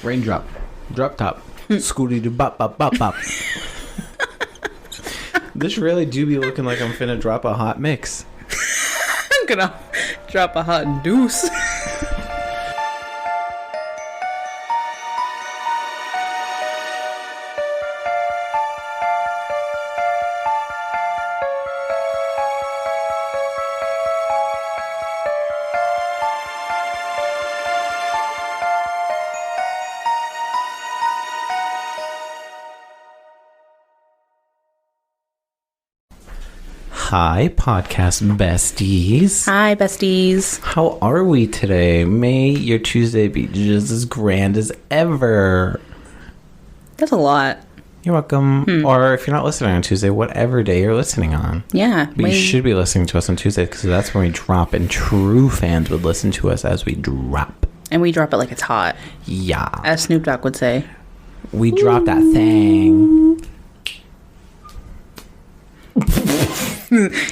Raindrop. Drop top. Scooty doo bop bop bop bop. This really do be looking like I'm finna drop a hot mix. I'm gonna drop a hot deuce. Hi, podcast besties. Hi, besties. How are we today? May your Tuesday be just as grand as ever. That's a lot. You're welcome. Or if you're not listening on Tuesday, whatever day you're listening on. Yeah. But you should be listening to us on Tuesday because that's when we drop, and true fans would listen to us as we drop. And we drop it like it's hot. Yeah. As Snoop Dogg would say. We drop that thing.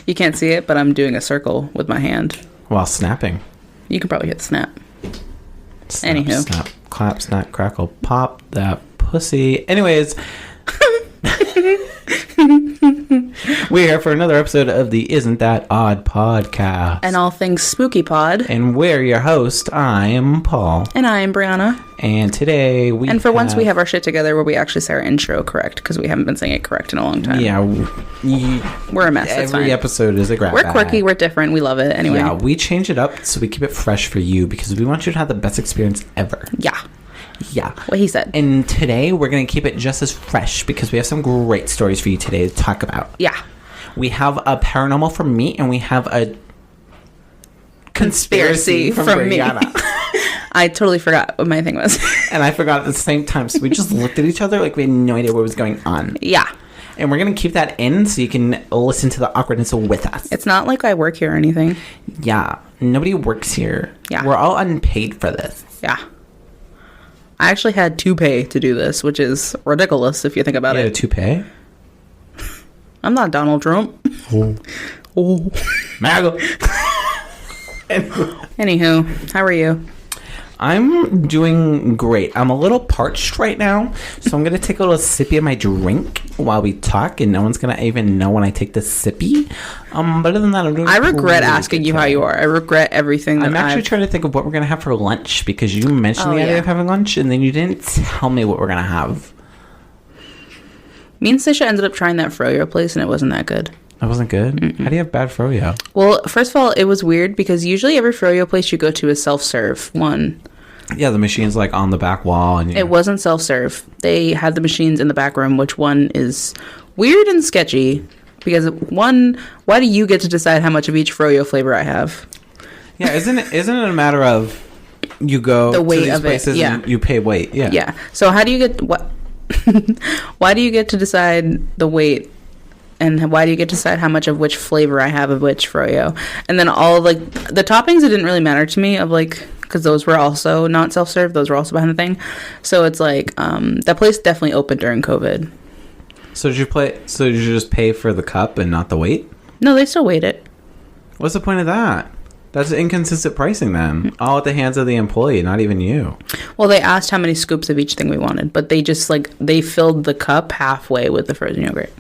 You can't see it, but I'm doing a circle with my hand. While snapping. You can probably hit snap. Snap, Anywho. snap, clap, snap, crackle, pop that pussy. Anyways, we're here for another episode of the Isn't That Odd podcast. And all things spooky pod. And we're your host. I'm Paul. And I am Breana. And today we And for once we have our shit together where we actually say our intro correct because we haven't been saying it correct in a long time. Yeah. We're a mess. It's Every fine. episode is a grab We're bag. quirky. We're different. We love it. Anyway. Yeah, we change it up so we keep it fresh for you because we want you to have the best experience ever. Yeah. Yeah. What he said. And today we're going to keep it just as fresh because we have some great stories for you today to talk about. Yeah. We have a paranormal from me and we have a conspiracy from Breana. I totally forgot what my thing was. And I forgot at the same time. So we just looked at each other like we had no idea what was going on. Yeah. And we're going to keep that in so you can listen to the awkwardness with us. It's not like I work here or anything. Yeah. Nobody works here. Yeah. We're all unpaid for this. Yeah. I actually had to pay to do this, which is ridiculous if you think about You had a it. toupee? I'm not Donald Trump. Oh. Oh. Mago. Anywho, how are you? I'm doing great. I'm a little parched right now, so I'm going to take a little sippy of my drink while we talk, and no one's going to even know when I take the sippy. But other than that, I'm doing I regret pretty asking good you how today. you are. I regret everything that I'm actually trying to think of what we're going to have for lunch, because you mentioned Oh, the idea yeah. of having lunch, and then you didn't tell me what we're going to have. Me and Sisha ended up trying that froyo place, and it wasn't that good. That wasn't good? How do you have bad froyo? Well, first of all, it was weird because usually every froyo place you go to is self-serve. One. Yeah, the machine's like on the back wall. And It wasn't self-serve. They had the machines in the back room, which one is weird and sketchy. Because one, why do you get to decide how much of each froyo flavor I have? Yeah, isn't it a matter of you go The weight to these of it, places yeah. and you pay weight? Yeah. Yeah. So how do you get what? Why do you get to decide the weight? And why do you get to decide how much of which flavor I have of which froyo? And then all like the toppings, it didn't really matter to me. Of like, because those were also not self-serve. Those were also behind the thing. So it's like that place definitely opened during COVID. So did you just pay for the cup and not the weight? No, they still weighed it. What's the point of that? That's inconsistent pricing then. All at the hands of the employee, not even you. Well, they asked how many scoops of each thing we wanted, but they just they filled the cup halfway with the frozen yogurt.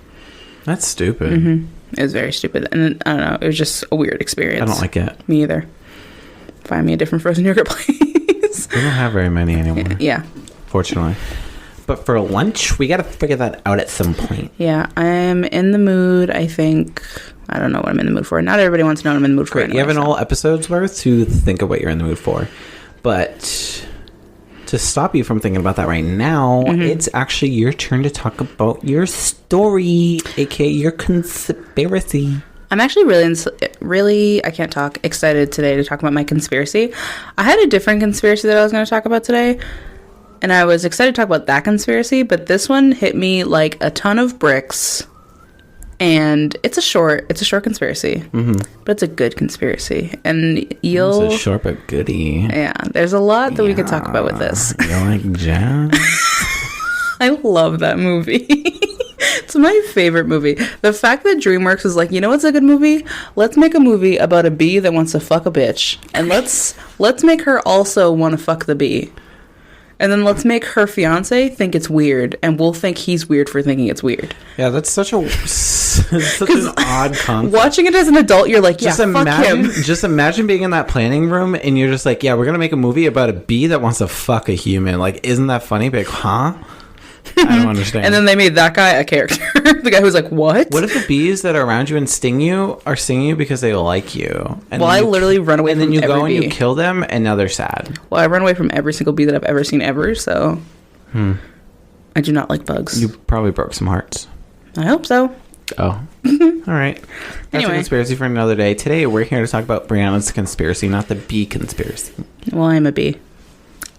That's stupid. It was very stupid, and I don't know. It was just a weird experience. I don't like it. Me either. Find me a different frozen yogurt place. We don't have very many anymore, Yeah. fortunately. But for lunch, we got to figure that out at some point. Yeah, I'm in the mood, I think. I don't know what I'm in the mood for. Not everybody wants to know what I'm in the mood for. Great. Anyway, You have an so. whole episode's worth to think of what you're in the mood for. But to stop you from thinking about that right now, it's actually your turn to talk about your story, aka your conspiracy. I'm actually really, I can't talk, excited today to talk about my conspiracy. I had a different conspiracy that I was going to talk about today. And I was excited to talk about that conspiracy, but this one hit me like a ton of bricks. And it's a short conspiracy, but it's a good conspiracy, and you'll. It's a short but goodie. Yeah, there's a lot that we could talk about with this. You like jazz? I love that movie. It's my favorite movie. The fact that DreamWorks is like, you know what's a good movie? Let's make a movie about a bee that wants to fuck a bitch, and let's make her also want to fuck the bee. And then let's make her fiance think it's weird, and we'll think he's weird for thinking it's weird. Yeah, that's such an odd concept. Watching it as an adult, you're like, fuck him. Just imagine being in that planning room, and you're just like, yeah, we're gonna make a movie about a bee that wants to fuck a human. Like, isn't that funny? Be like, huh? I don't understand. And then they made that guy a character. The guy who's like, what? What if the bees that are around you and sting you are stinging you because they like you? And well, I literally run away from every bee. And then you go and you kill them, and now they're sad. Well, I run away from every single bee that I've ever seen ever, so... I do not like bugs. You probably broke some hearts. I hope so. Oh. All right. That's a conspiracy for another day. Today, we're here to talk about Breana's conspiracy, not the bee conspiracy. Well, I'm a bee.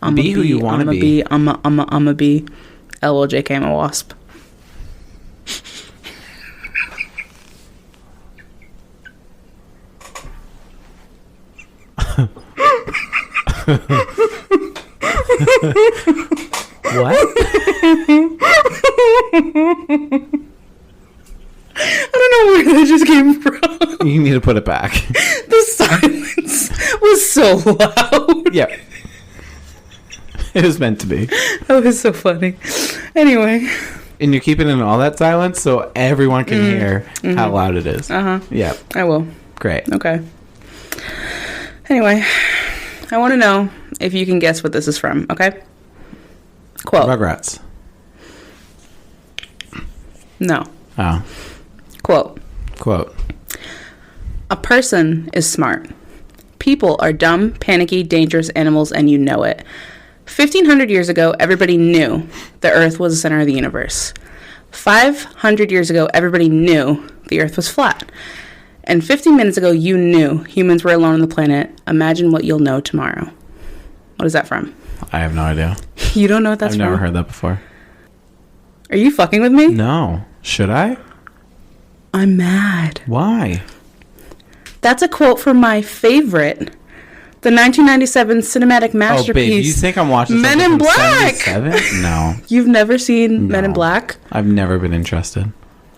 I'm bee who you want to be. I'm a bee. LOJK, I'm a wasp. What? I don't know where that just came from. You need to put it back. The silence was so loud. Yeah. It was meant to be. That was so funny. Anyway. And you're keeping in all that silence so everyone can hear how loud it is. Uh-huh. Yeah. I will. Great. Okay. Anyway, I want to know if you can guess what this is from, okay? Quote. Rugrats. No. Oh. Quote. A person is smart. People are dumb, panicky, dangerous animals, and you know it. 1,500 years ago, everybody knew the Earth was the center of the universe. 500 years ago, everybody knew the Earth was flat. And 15 minutes ago, you knew humans were alone on the planet. Imagine what you'll know tomorrow. What is that from? I have no idea. You don't know what that's I've from? never heard that before. Are you fucking with me? No. Should I? I'm mad. Why? That's a quote from my favorite, the 1997 cinematic masterpiece. Oh, babe, you think I'm watching Men in Black? 77? No. You've never seen Men in Black? I've never been interested.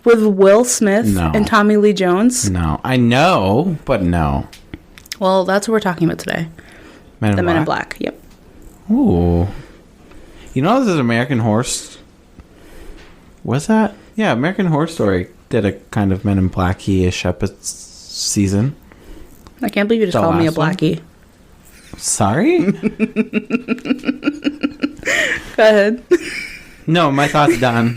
With Will Smith and Tommy Lee Jones? No. I know, but no. Well, that's what we're talking about today. Men in Black, yep. Ooh. You know this is American Horror... What's that? Yeah, American Horror Story did a kind of Men in Black-ish season. I can't believe you just called me a blackie. Sorry? Go ahead. No, my thought's done.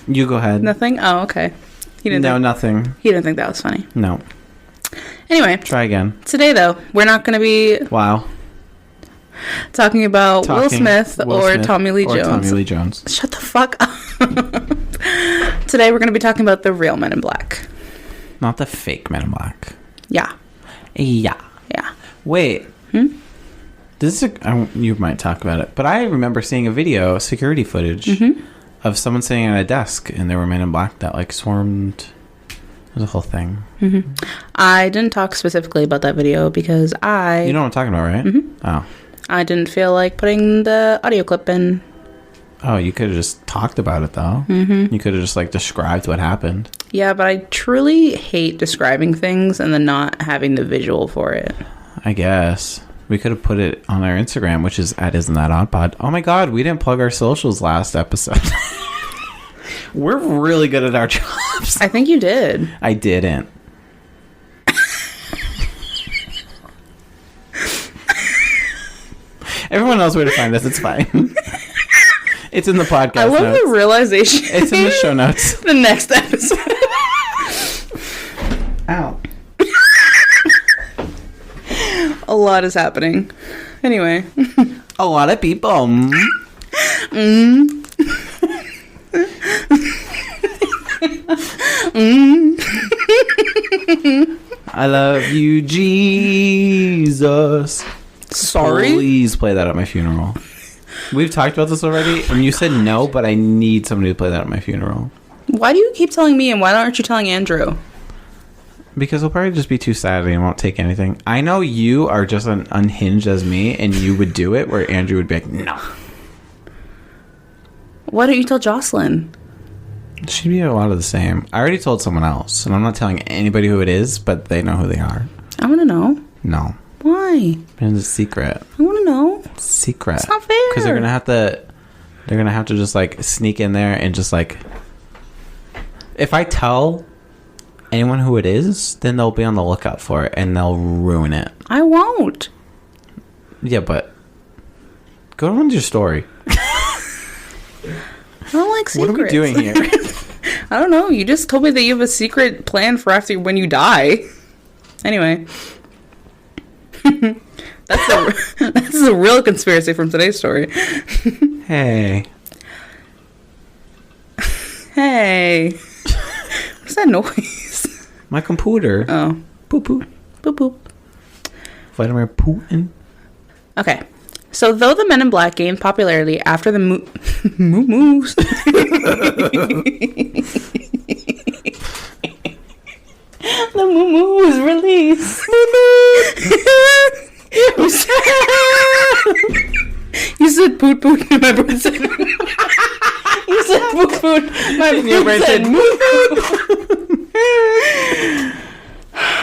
You go ahead. Nothing? Oh, okay. Nothing. He didn't think that was funny. No. Anyway. Try again. Today, though, we're not going to be... Wow. Talking about Will Smith or Tommy Lee Jones. Tommy Lee Jones. Shut the fuck up. Today, we're going to be talking about the real Men in Black. Not the fake Men in Black. Yeah. Yeah. Wait. This is you might talk about it, but I remember seeing a video, security footage, of someone sitting at a desk, and there were Men in Black that like swarmed. It was a whole thing. I didn't talk specifically about that video because You know what I'm talking about, right? Oh. I didn't feel like putting the audio clip in. Oh, you could have just talked about it, though. You could have just, like, described what happened. Yeah, but I truly hate describing things and then not having the visual for it. I guess. We could have put it on our Instagram, which is at isntthatoddpod. Oh, my God, we didn't plug our socials last episode. We're really good at our jobs. I think you did. I didn't. Everyone knows where to find us. It's fine. It's in the podcast I love notes. the realization. It's in the show notes. The next episode. Ow. A lot is happening. Anyway. A lot of people. I love you, Jesus. Sorry? Please play that at my funeral. We've talked about this already, and you said no, but I need somebody to play that at my funeral. Why do you keep telling me, and why aren't you telling Andrew? Because he'll probably just be too sad and won't take anything. I know you are just as unhinged as me, and you would do it, where Andrew would be like, no. Why don't you tell Jocelyn? She'd be a lot of the same. I already told someone else, and I'm not telling anybody who it is, but they know who they are. I want to know. No. Why? And it's a secret. I want to know. Secret. It's not fair. Because they're gonna have to just like sneak in there and just like. If I tell anyone who it is, then they'll be on the lookout for it and they'll ruin it. I won't. Yeah, but go on with your story. I don't like secrets. What are we doing here? I don't know. You just told me that you have a secret plan for after when you die. Anyway. That's a real conspiracy from today's story. Hey. Hey. What's that noise? My computer. Oh. Poop poop. Boop boop. Vladimir Putin. Okay. So, though the Men in Black gained popularity after the Moot Moot the Moot Moot was released. You said poot poot and my brain said you said poot poot. My brain said Moot Moot.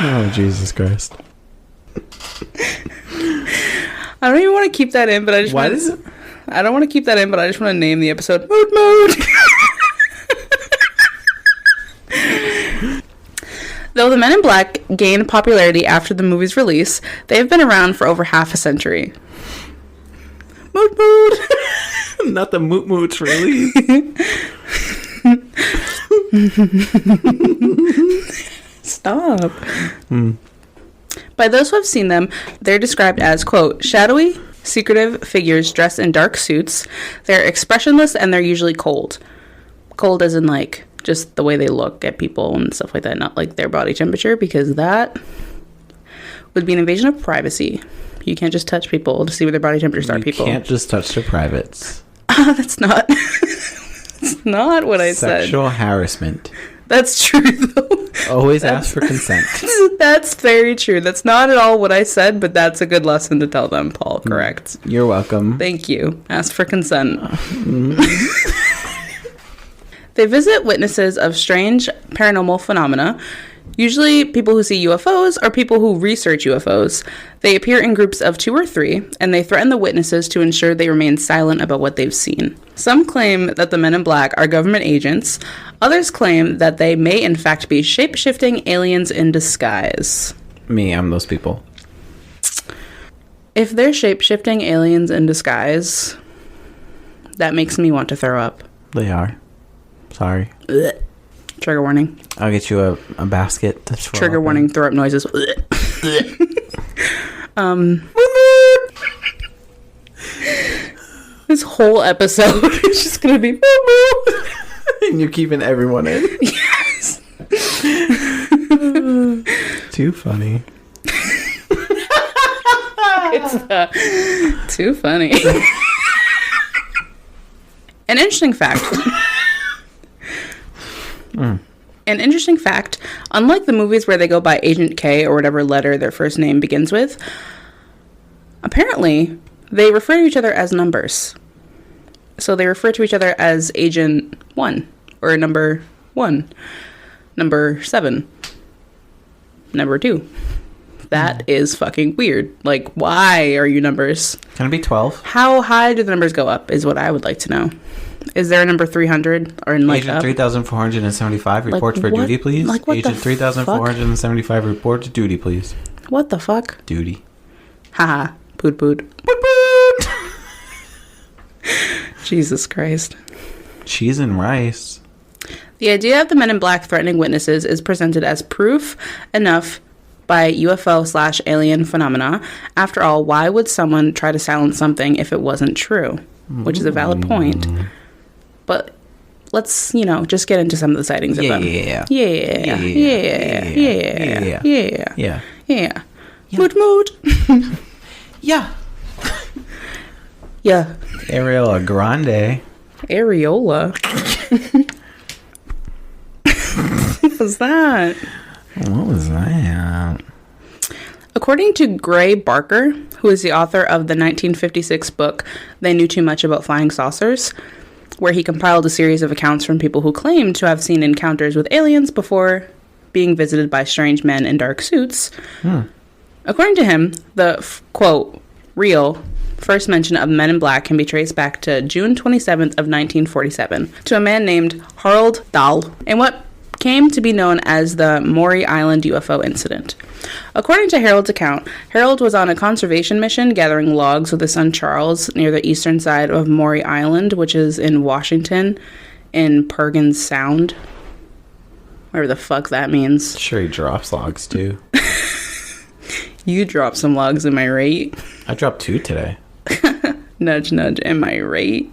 Oh, Jesus Christ. I don't even want to keep that in, but I just What is it? I don't want to keep that in, but I just want to name the episode Moot Moot. Though the Men in Black gained popularity after the movie's release, they have been around for over half a century. Moot Moot. Not the Moot Moots, really. Stop. By those who have seen them, they're described as, quote, shadowy, secretive figures dressed in dark suits. They're expressionless and they're usually cold. Cold as in, like, just the way they look at people and stuff like that, not like their body temperature, because that would be an invasion of privacy. You can't just touch people to see what their body temperatures are, people. You can't just touch their privates. That's not... That's not what I said. Sexual harassment. That's true, though. Always ask for consent. That's very true. That's not at all what I said, but that's a good lesson to tell them, Paul. Correct. You're welcome. Thank you. Ask for consent. They visit witnesses of strange paranormal phenomena, usually people who see UFOs or people who research UFOs. They appear in groups of 2 or 3, and they threaten the witnesses to ensure they remain silent about what they've seen. Some claim that the Men in Black are government agents. Others claim that they may in fact be shape-shifting aliens in disguise. Me, I'm those people. If they're shape-shifting aliens in disguise, that makes me want to throw up. They are. Sorry. Ugh. Trigger warning. I'll get you a basket. To throw Trigger up warning, in. throw up noises. This whole episode is just gonna be And you're keeping everyone in. Yes. Too funny. It's too funny. An interesting fact. An interesting fact, unlike the movies where they go by Agent K or whatever letter their first name begins with, apparently they refer to each other as numbers. So they refer to each other as Agent 1 or number 1, number 7, number 2. That is fucking weird. Like, why are you numbers? Can it be 12? How high do the numbers go up is what I would like to know. Is there a number 300 or in like Agent 3475, report Like for what? duty, please. Like what Agent the 3475, report to duty, please. What the fuck? Duty. Haha. Poot poot. Poot poot! Jesus Christ. Cheese and rice. The idea of the Men in Black threatening witnesses is presented as proof enough by UFO/alien phenomena. After all, why would someone try to silence something if it wasn't true? Which is a valid point. But let's, just get into some of the sightings of them. Yeah. Moot Moot. Yeah. Yeah. Ariela Grande. Areola. What was that? What was that? According to Gray Barker, who is the author of the 1956 book They Knew Too Much About Flying Saucers, where he compiled a series of accounts from people who claimed to have seen encounters with aliens before being visited by strange men in dark suits. According to him, the, quote, real first mention of Men in Black can be traced back to June 27th of 1947 to a man named Harold Dahl in what came to be known as the Maury Island UFO incident. According to Harold's account, Harold was on a conservation mission gathering logs with his son Charles near the eastern side of Maury Island, which is in Washington, in Perkins Sound. Whatever the fuck that means. Sure, he drops logs too. You dropped some logs, am I right? I dropped 2 today. Nudge, nudge, am I right?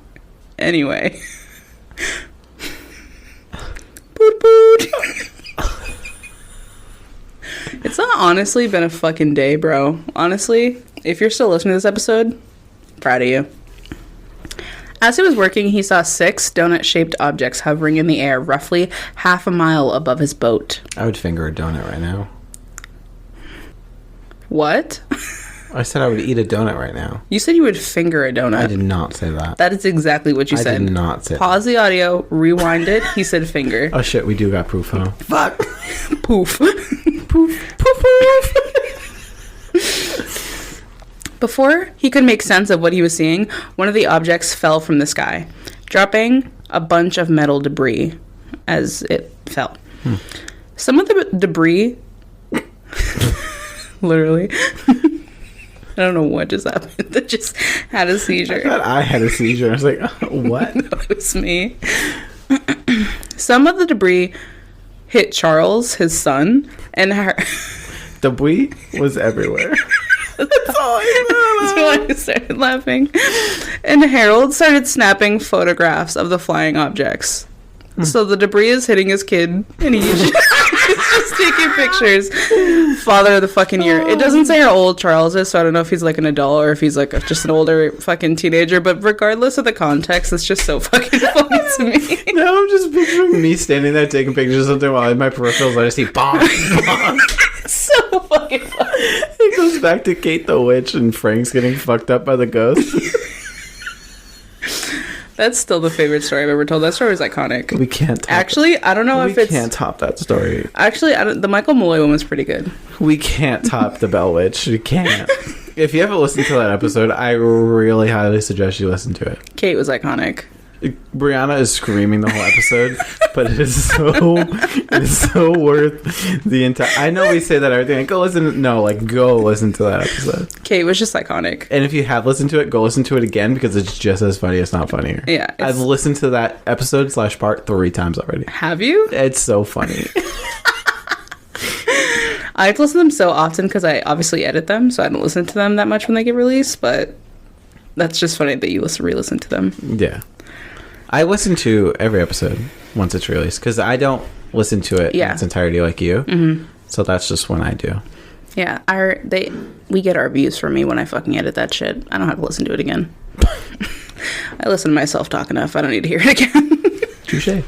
Anyway. Boot, boot. It's not honestly been a fucking day, bro. Honestly, if you're still listening to this episode, proud of you. As he was working, he saw 6 donut-shaped objects hovering in the air roughly half a mile above his boat. I would finger a donut right now. What? I said I would eat a donut right now. You said you would finger a donut. I did not say that. That is exactly what you said. I did not say Pause the audio, rewind it. He said finger. Oh shit, we do got proof, huh? Fuck. Poof. Poof. Poof. Poof. Before he could make sense of what he was seeing, one of the objects fell from the sky, dropping a bunch of metal debris as it fell. Some of the debris... Literally. I don't know what just happened. That just had a seizure. I thought I had a seizure. I was like, what? No, it was me. Some of the debris hit Charles, his son, and her. Debris was everywhere. That's all I know. That's why I started laughing. And Harold started snapping photographs of the flying objects. So the debris is hitting his kid, and he's just taking pictures. Father of the fucking year. It doesn't say how old Charles is, so I don't know if he's like an adult or if he's like just an older fucking teenager. But regardless of the context, it's just so fucking funny to me. Now I'm just picturing me standing there taking pictures of something while in my peripherals I just see bonk, bonk. It's so fucking funny. It goes back to Kate the Witch and Frank's getting fucked up by the ghost. That's still the favorite story I've ever told. That story is iconic. We can't top Actually, I don't know if it's... We can't top that story. Actually, the Michael Malloy one was pretty good. We can't top the Bell Witch. We can't. If you haven't listened to that episode, I really highly suggest you listen to it. Kate was iconic. Breana is screaming the whole episode, but it is so worth the entire... I know we say that everything. Like, go listen to that episode. Kate was just iconic. And if you have listened to it, go listen to it again because it's just as funny, if not funnier. Yeah. I've listened to that episode / part 3 times already. Have you? It's so funny. I have to listen to them so often because I obviously edit them, so I don't listen to them that much when they get released, but that's just funny that you re-listen to them. Yeah. I listen to every episode once it's released because I don't listen to it in its entirety like you. Mm-hmm. So that's just when I do. Yeah, we get our views from me when I fucking edit that shit. I don't have to listen to it again. I listen to myself talk enough. I don't need to hear it again. Touché.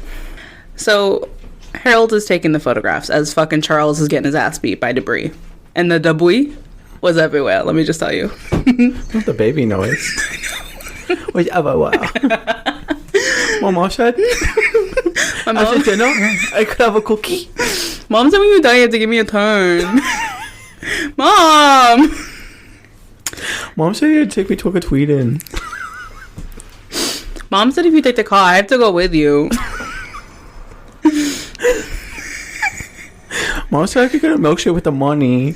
So Harold is taking the photographs as fucking Charles is getting his ass beat by debris. And the debris was everywhere, let me just tell you. What's the baby noise? Wait, wow. Mama said, My mom, after dinner, I could have a cookie. Mom said when you die, you have to give me a turn. Mom said you'd take me to a tweet-in. Mom said if you take the car, I have to go with you. Mom said I could get a milkshake with the money.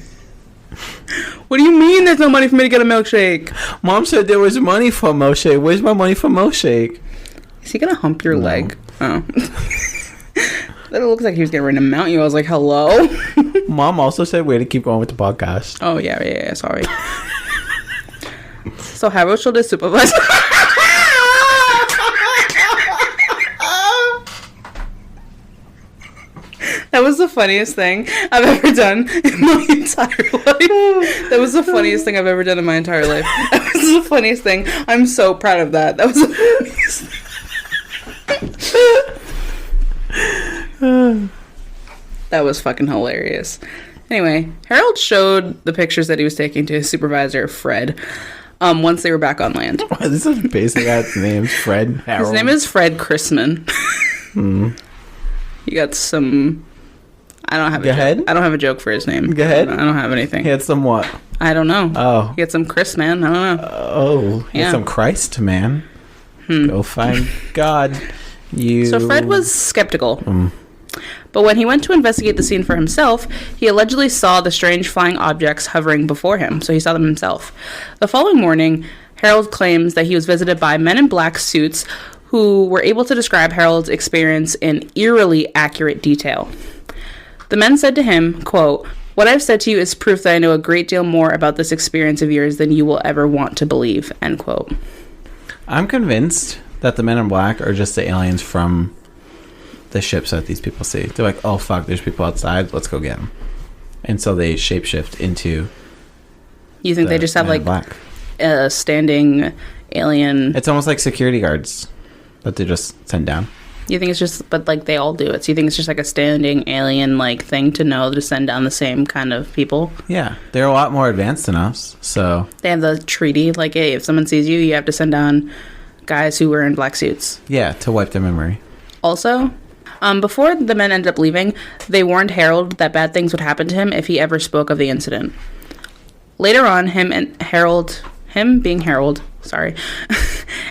What do you mean there's no money for me to get a milkshake? Mom said there was money for a milkshake. Where's my money for milkshake? Is he gonna hump your leg? Oh. That looks like he was getting ready to mount you. I was like, hello? Mom also said way to keep going with the podcast. Oh, yeah, sorry. So Harold showed his supervisor. That was the funniest thing I've ever done in my entire life. That was the funniest thing I've ever done in my entire life. That was the funniest thing. I'm so proud of that. That was the funniest thing. That was fucking hilarious. Anyway, Harold showed the pictures that he was taking to his supervisor, Fred, once they were back on land. This is basic ass names. Fred, Harold. His name is Fred Chrisman. You got some... I don't have a Go ahead. joke. I don't have a joke for his name. Go ahead. I don't have anything. He had some what? I don't know. Oh. He had some Chris, man. I don't know. Oh. He had some Christ, man. Go find God. So Fred was skeptical. But when he went to investigate the scene for himself, he allegedly saw the strange flying objects hovering before him. So he saw them himself. The following morning, Harold claims that he was visited by men in black suits who were able to describe Harold's experience in eerily accurate detail. The men said to him, quote, "What I've said to you is proof that I know a great deal more about this experience of yours than you will ever want to believe," end quote. I'm convinced that the men in black are just the aliens from the ships that these people see. They're like, oh, fuck, there's people outside. Let's go get them. And so they shapeshift into... You think they just have, like, black. A standing alien... It's almost like security guards that they just send down. You think it's just... But, like, they all do it. So you think it's just, like, a standing alien, like, thing to know to send down the same kind of people? Yeah. They're a lot more advanced than us, so... They have the treaty. Like, hey, if someone sees you, you have to send down guys who were in black suits. Yeah, to wipe their memory. Also... before the men ended up leaving, they warned Harold that bad things would happen to him if he ever spoke of the incident. Later on, him being Harold,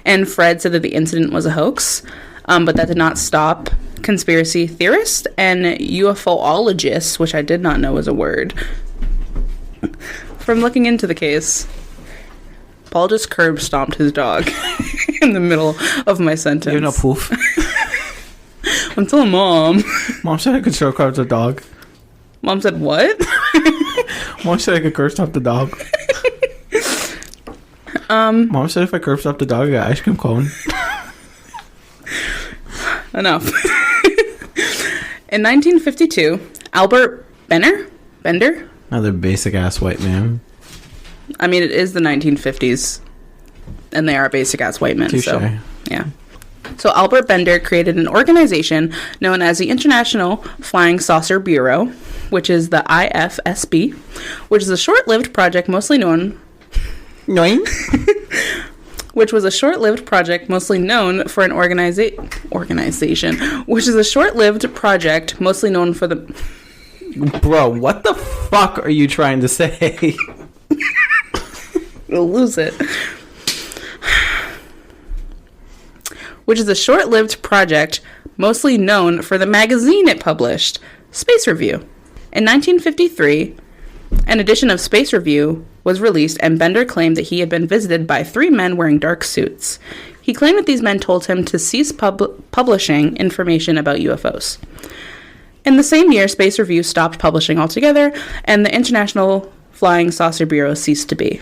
and Fred said that the incident was a hoax, but that did not stop conspiracy theorists and UFOologists, which I did not know was a word, from looking into the case. Paul just curb stomped his dog in the middle of my sentence. You know, poof. I'm telling Mom. Mom said I could choke out the dog. Mom said what? Mom said I could curb stop the dog. Mom said if I curb stop the dog, I got ice cream cone. Enough. In 1952, Albert Bender? Another basic ass white man. I mean, it is the 1950s, and they are basic ass white men. Touché. So yeah. So Albert Bender created an organization known as the International Flying Saucer Bureau, which is the IFSB, which is a short-lived project mostly known... which was a short-lived project mostly known for an organization, which is a short-lived project mostly known for the... Bro, what the fuck are you trying to say? We'll lose it. Which is a short-lived project mostly known for the magazine it published, Space Review. In 1953, an edition of Space Review was released, and Bender claimed that he had been visited by 3 men wearing dark suits. He claimed that these men told him to cease publishing information about UFOs. In the same year, Space Review stopped publishing altogether, and the International Flying Saucer Bureau ceased to be.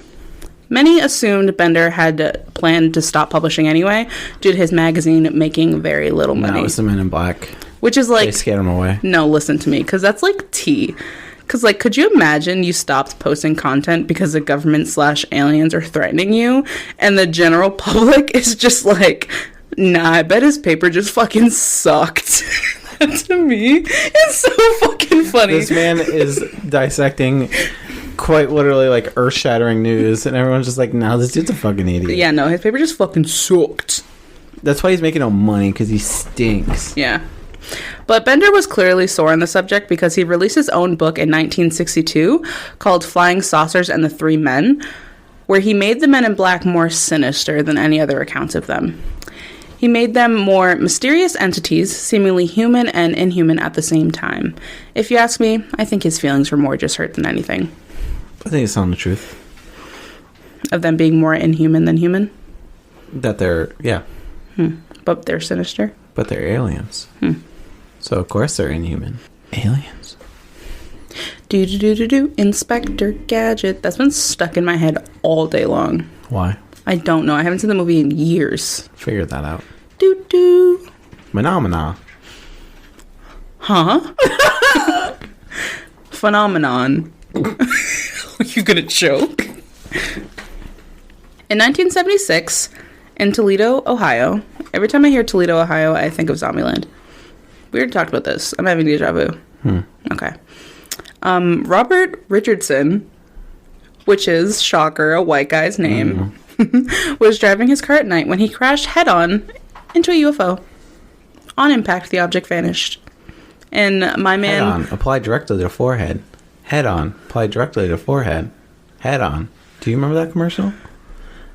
Many assumed Bender had planned to stop publishing anyway, due to his magazine making very little money. No, it was the Men in Black. Which is like... They scared him away. No, listen to me, because that's like tea. Because, like, could you imagine you stopped posting content because the government/aliens are threatening you, and the general public is just like, nah, I bet his paper just fucking sucked. That, to me, is so fucking funny. This man is dissecting... quite literally like earth-shattering news, and everyone's just like, no, this dude's a fucking idiot. Yeah, no, his paper just fucking sucked. That's why he's making no money, because he stinks. Yeah. But Bender was clearly sore on the subject because he released his own book in 1962 called Flying Saucers and the Three Men, where he made the men in black more sinister than any other accounts of them. He made them more mysterious entities, seemingly human and inhuman at the same time. If you ask me, I think his feelings were more just hurt than anything. I think it's telling the truth. Of them being more inhuman than human? That they're, yeah. But they're sinister? But they're aliens. So, of course, they're inhuman. Aliens. Do Inspector Gadget. That's been stuck in my head all day long. Why? I don't know. I haven't seen the movie in years. Figure that out. Do. Phenomena. Huh? Phenomenon. Are you gonna choke? In 1976, in Toledo, Ohio. Every time I hear Toledo, Ohio, I think of Zombieland. We already talked about this. I'm having deja vu. Okay. Robert Richardson, which is, shocker, a white guy's name, was driving his car at night when he crashed head-on into a UFO. On impact, the object vanished. And my man... Head on. Apply directly to the forehead. Head on. Apply directly to the forehead. Head on. Do you remember that commercial?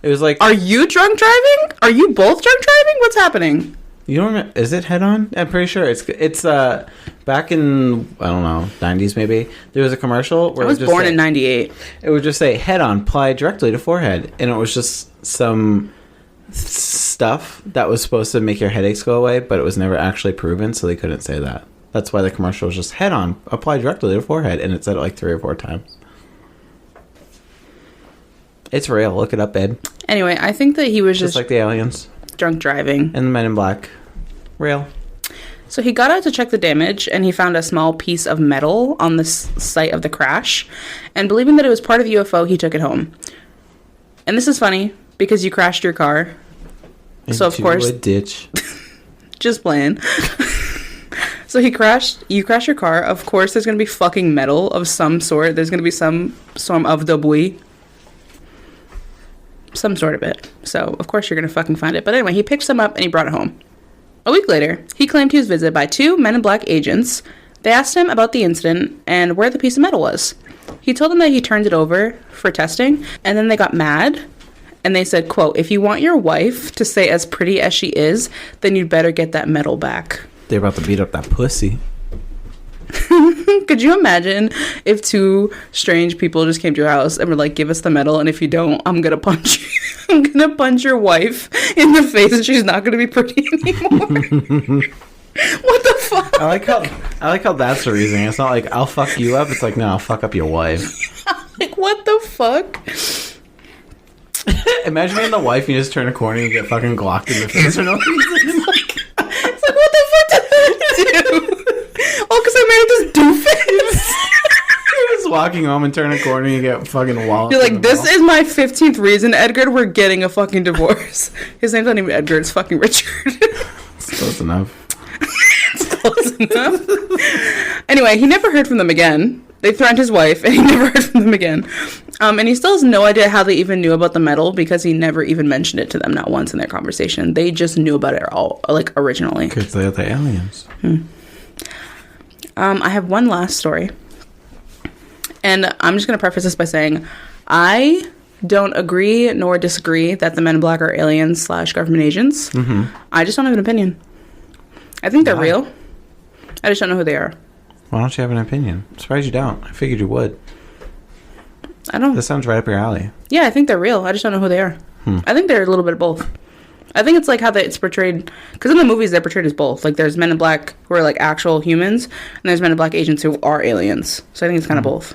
It was like... Are you drunk driving? Are you both drunk driving? What's happening? You don't remember? Is it Head On? I'm pretty sure. It's back in, I don't know, 90s maybe. There was a commercial where I was born in 98. It would just say, head on, apply directly to forehead. And it was just some stuff that was supposed to make your headaches go away, but it was never actually proven, so they couldn't say that. That's why the commercial was just, head on, apply directly to forehead. And it said it like 3 or 4 times. It's real. Look it up, babe. Anyway, I think that he was just like the aliens. Drunk driving. And the Men in Black. Real. So he got out to check the damage, and he found a small piece of metal on the site of the crash. And believing that it was part of the UFO, he took it home. And this is funny, because you crashed your car. So, of course... Into a ditch. Just playing. So you crash your car. Of course, there's going to be fucking metal of some sort. There's going to be some form of debris. Some sort of it. So, of course, you're going to fucking find it. But anyway, he picked some up and he brought it home. A week later, he claimed he was visited by 2 Men in Black agents. They asked him about the incident and where the piece of metal was. He told them that he turned it over for testing, and then they got mad. And they said, quote, if you want your wife to stay as pretty as she is, then you'd better get that metal back. They're about to beat up that pussy. Could you imagine if 2 strange people just came to your house and were like, give us the metal, and if you don't, I'm gonna punch you. I'm gonna punch your wife in the face and she's not gonna be pretty anymore. What the fuck? I like how that's the reasoning. It's not like I'll fuck you up. It's like, no, I'll fuck up your wife. Like, what the fuck? Imagine being the wife and you just turn a corner and you get fucking glocked in the face for no reason. It's like, what the fuck did I do? Oh, because I married this doofus. You're just walking home and turn a corner and you get fucking walloped. You're like, this is my 15th reason, Edgar, we're getting a fucking divorce. His name's not even Edgar, it's fucking Richard. It's close enough. It's close enough. Anyway, he never heard from them again. They threatened his wife, and he never heard from them again. And he still has no idea how they even knew about the metal, because he never even mentioned it to them, not once in their conversation. They just knew about it all, like, originally. Because they're the aliens. I have one last story. And I'm just going to preface this by saying, I don't agree nor disagree that the Men in Black are aliens / government agents. Mm-hmm. I just don't have an opinion. I think they're real. I just don't know who they are. Why don't you have an opinion? I'm surprised you don't. I figured you would. I don't. This sounds right up your alley. Yeah, I think they're real. I just don't know who they are. I think they're a little bit of both. I think it's like how it's portrayed, because in the movies they're portrayed as both. Like, there's Men in Black who are like actual humans, and there's Men in Black agents who are aliens. So I think it's kind of both.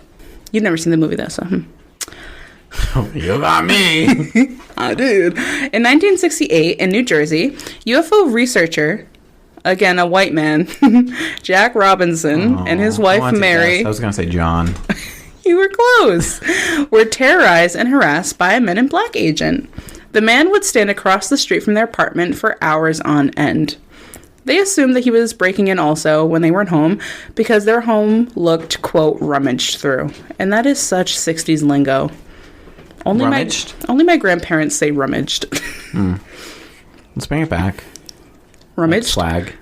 You've never seen the movie though, so. You got me. I did. In 1968, in New Jersey, UFO researcher, again a white man, Jack Robinson, and his wife Mary. I was gonna say John. You were close. Were terrorized and harassed by a Men in Black agent. The man would stand across the street from their apartment for hours on end. They assumed that he was breaking in also when they weren't home, because their home looked, quote, rummaged through. And that is such 60s lingo. Only my grandparents say rummaged. Let's bring it back. Rummaged? Like swag.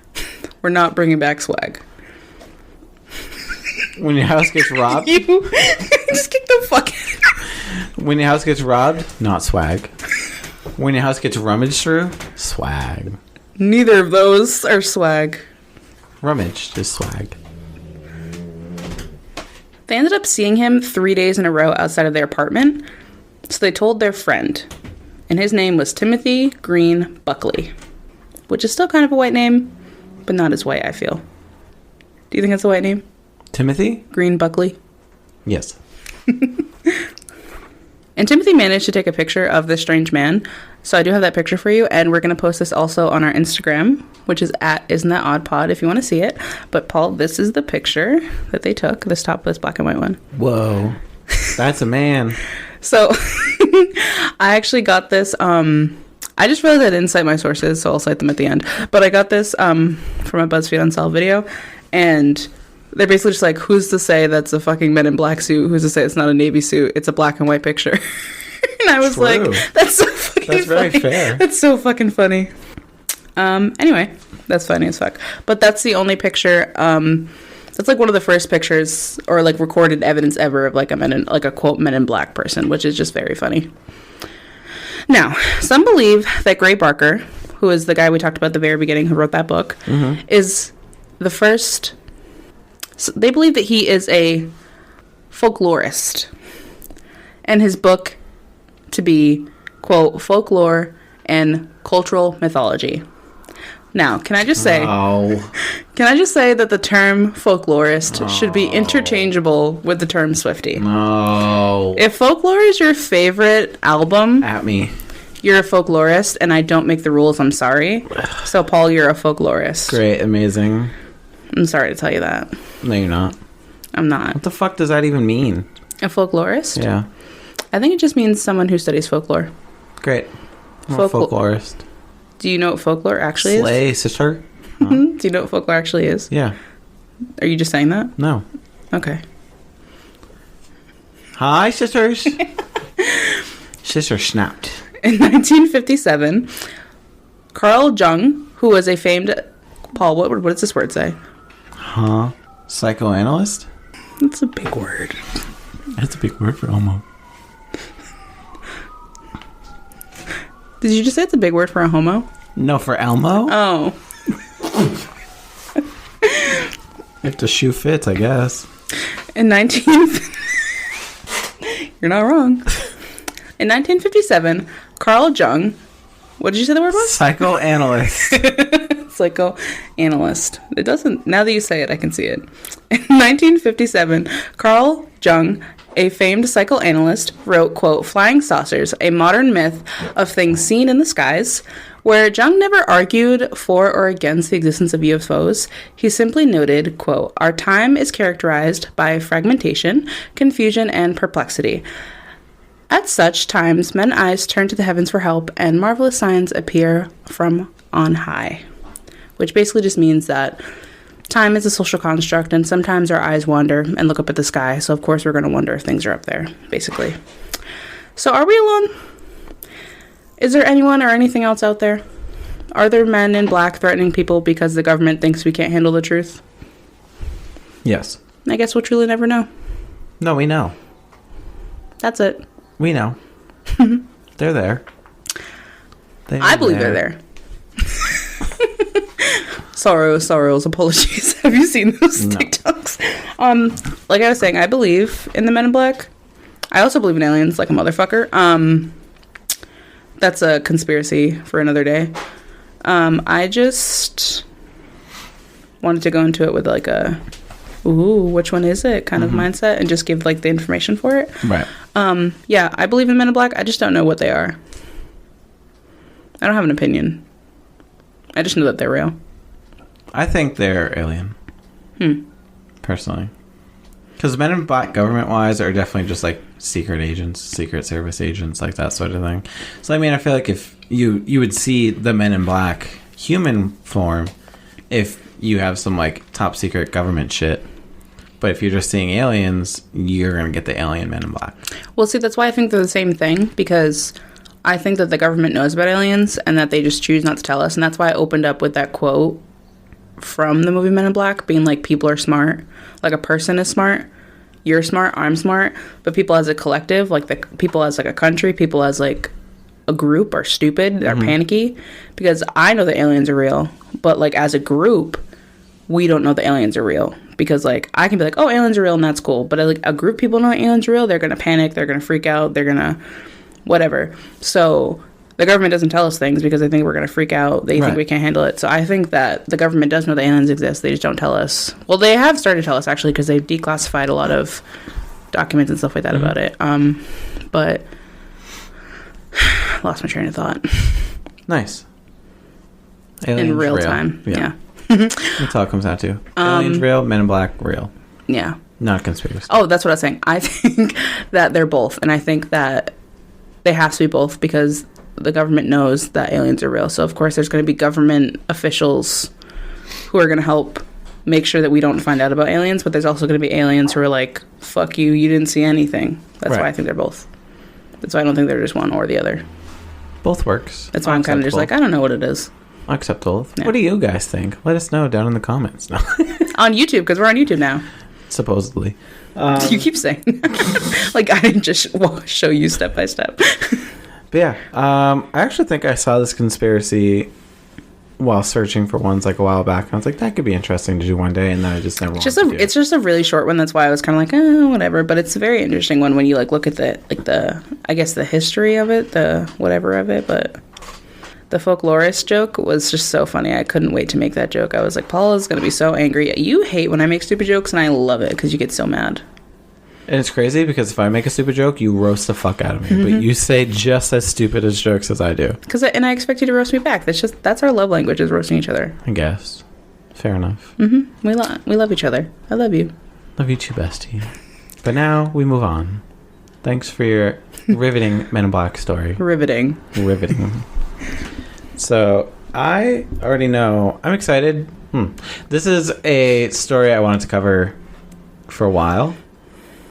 We're not bringing back swag. When your house gets robbed? You just kick the fuck out. When your house gets robbed? Not swag. When your house gets rummaged through? Swag. Neither of those are swag. Rummaged is swag. They ended up seeing him 3 days in a row outside of their apartment, so they told their friend. And his name was Timothy Green Buckley, which is still kind of a white name, but not as white, I feel. Do you think it's a white name? Timothy? Green Buckley? Yes. And Timothy managed to take a picture of this strange man. So I do have that picture for you. And we're going to post this also on our Instagram, which is at isntthatoddpod if you want to see it. But Paul, this is the picture that they took. This black and white one. Whoa. That's a man. So I actually got this. I just realized I didn't cite my sources, so I'll cite them at the end. But I got this from a BuzzFeed Unsolved video. And they're basically just like, who's to say that's a fucking Men in Black suit? Who's to say it's not a Navy suit? It's a black and white picture. And I was like, that's so fucking funny. That's very fair. That's so fucking funny. Anyway, that's funny as fuck. But that's the only picture. That's like one of the first pictures or like recorded evidence ever of like a quote Men in Black person, which is just very funny. Now, some believe that Gray Barker, who is the guy we talked about at the very beginning who wrote that book, is the first. So they believe that he is a folklorist, and his book to be quote folklore and cultural mythology. Now, can I just say that the term folklorist should be interchangeable with the term Swiftie? No. If folklore is your favorite album, At me. you're a folklorist, and I don't make the rules. I'm sorry. So, Paul, you're a folklorist. Great, amazing. I'm sorry to tell you that. No, you're not. I'm not. What the fuck does that even mean? A folklorist? Yeah. I think it just means someone who studies folklore. Great. I'm a folklorist. Do you know what folklore actually is? Slay, sister. Do you know what folklore actually is? Yeah. Are you just saying that? No. Okay. Hi, sisters. Sister snapped. In 1957, Carl Jung, who was a famed... Paul, what does this word say? Huh? Psychoanalyst? That's a big word. That's a big word for homo. Did you just say it's a big word for a homo? No, for Elmo? Oh. If the shoe fits, I guess. In You're not wrong. In 1957, Carl Jung... What did you say the word was? Psychoanalyst. Psychoanalyst. It doesn't... Now that you say it, I can see it. In 1957, Carl Jung, a famed psychoanalyst, wrote, quote, Flying Saucers, a modern myth of things seen in the skies, where Jung never argued for or against the existence of UFOs. He simply noted, quote, Our time is characterized by fragmentation, confusion, and perplexity. At such times, men's eyes turn to the heavens for help, and marvelous signs appear from on high. Which basically just means that time is a social construct, and sometimes our eyes wander and look up at the sky, so of course we're going to wonder if things are up there, basically. So are we alone? Is there anyone or anything else out there? Are there men in black threatening people because the government thinks we can't handle the truth? Yes. I guess we'll truly never know. No, we know. That's it. We know. They're there. I believe they're there. Sorrows, apologies. Have you seen those TikToks? Like I was saying, I believe in the Men in Black. I also believe in aliens like a motherfucker. That's a conspiracy for another day. I just wanted to go into it with like a which one is it kind of mindset and just give like the information for it. Right. Yeah, I believe in Men in Black. I just don't know what they are. I don't have an opinion. I just know that they're real. I think they're alien. Personally. Because Men in Black, government-wise, are definitely just like secret agents, secret service agents, like that sort of thing. So, I mean, I feel like if you would see the Men in Black human form if you have some like top secret government shit. But if you're just seeing aliens, you're going to get the alien Men in Black. Well, see, that's why I think they're the same thing, because I think that the government knows about aliens and that they just choose not to tell us. And that's why I opened up with that quote from the movie Men in Black, being like, people are smart. Like, a person is smart. You're smart. I'm smart. But people as a collective, like the people as like a country, people as like a group are stupid, are panicky. Because I know the aliens are real. But like as a group, we don't know the aliens are real. Because, like, I can be like, oh, aliens are real, and that's cool. But, like, a group of people know aliens are real, they're going to panic, they're going to freak out, they're going to whatever. So, the government doesn't tell us things because they think we're going to freak out. They think we can't handle it. So, I think that the government does know the aliens exist. They just don't tell us. Well, they have started to tell us, actually, because they've declassified a lot of documents and stuff like that about it. But, lost my train of thought. Nice. Aliens in real time. Yeah. That's all it comes down to. Aliens real, Men in Black real. Yeah. Not a conspiracy. Oh, that's what I was saying. I think that they're both. And I think that they have to be both because the government knows that aliens are real. So, of course, there's going to be government officials who are going to help make sure that we don't find out about aliens. But there's also going to be aliens who are like, fuck you, you didn't see anything. That's why I think they're both. That's why I don't think they're just one or the other. Both works. That's why I'm kind of just like, I don't know what it is. Acceptable. Yeah. What do you guys think? Let us know down in the comments. No. On YouTube, because we're on YouTube now. Supposedly. You keep saying like I didn't just show you step by step. But yeah, I actually think I saw this conspiracy while searching for ones like a while back. And I was like, that could be interesting to do one day, and then I just never. It's just a really short one. That's why I was kind of like, oh, whatever. But it's a very interesting one when you like look at the I guess the history of it, the whatever of it. But the folklorist joke was just so funny. I couldn't wait to make that joke. I was like, Paula's gonna be so angry. You hate when I make stupid jokes, and I love it because you get so mad. And it's crazy because if I make a stupid joke, you roast the fuck out of me. But you say just as stupid as jokes as I do. And I expect you to roast me back. That's our love language, is roasting each other. I guess. Fair enough. We love each other. I love you. Love you too, bestie. But now we move on. Thanks for your riveting Men in Black story. Riveting. So I already know. I'm excited. This is a story I wanted to cover for a while.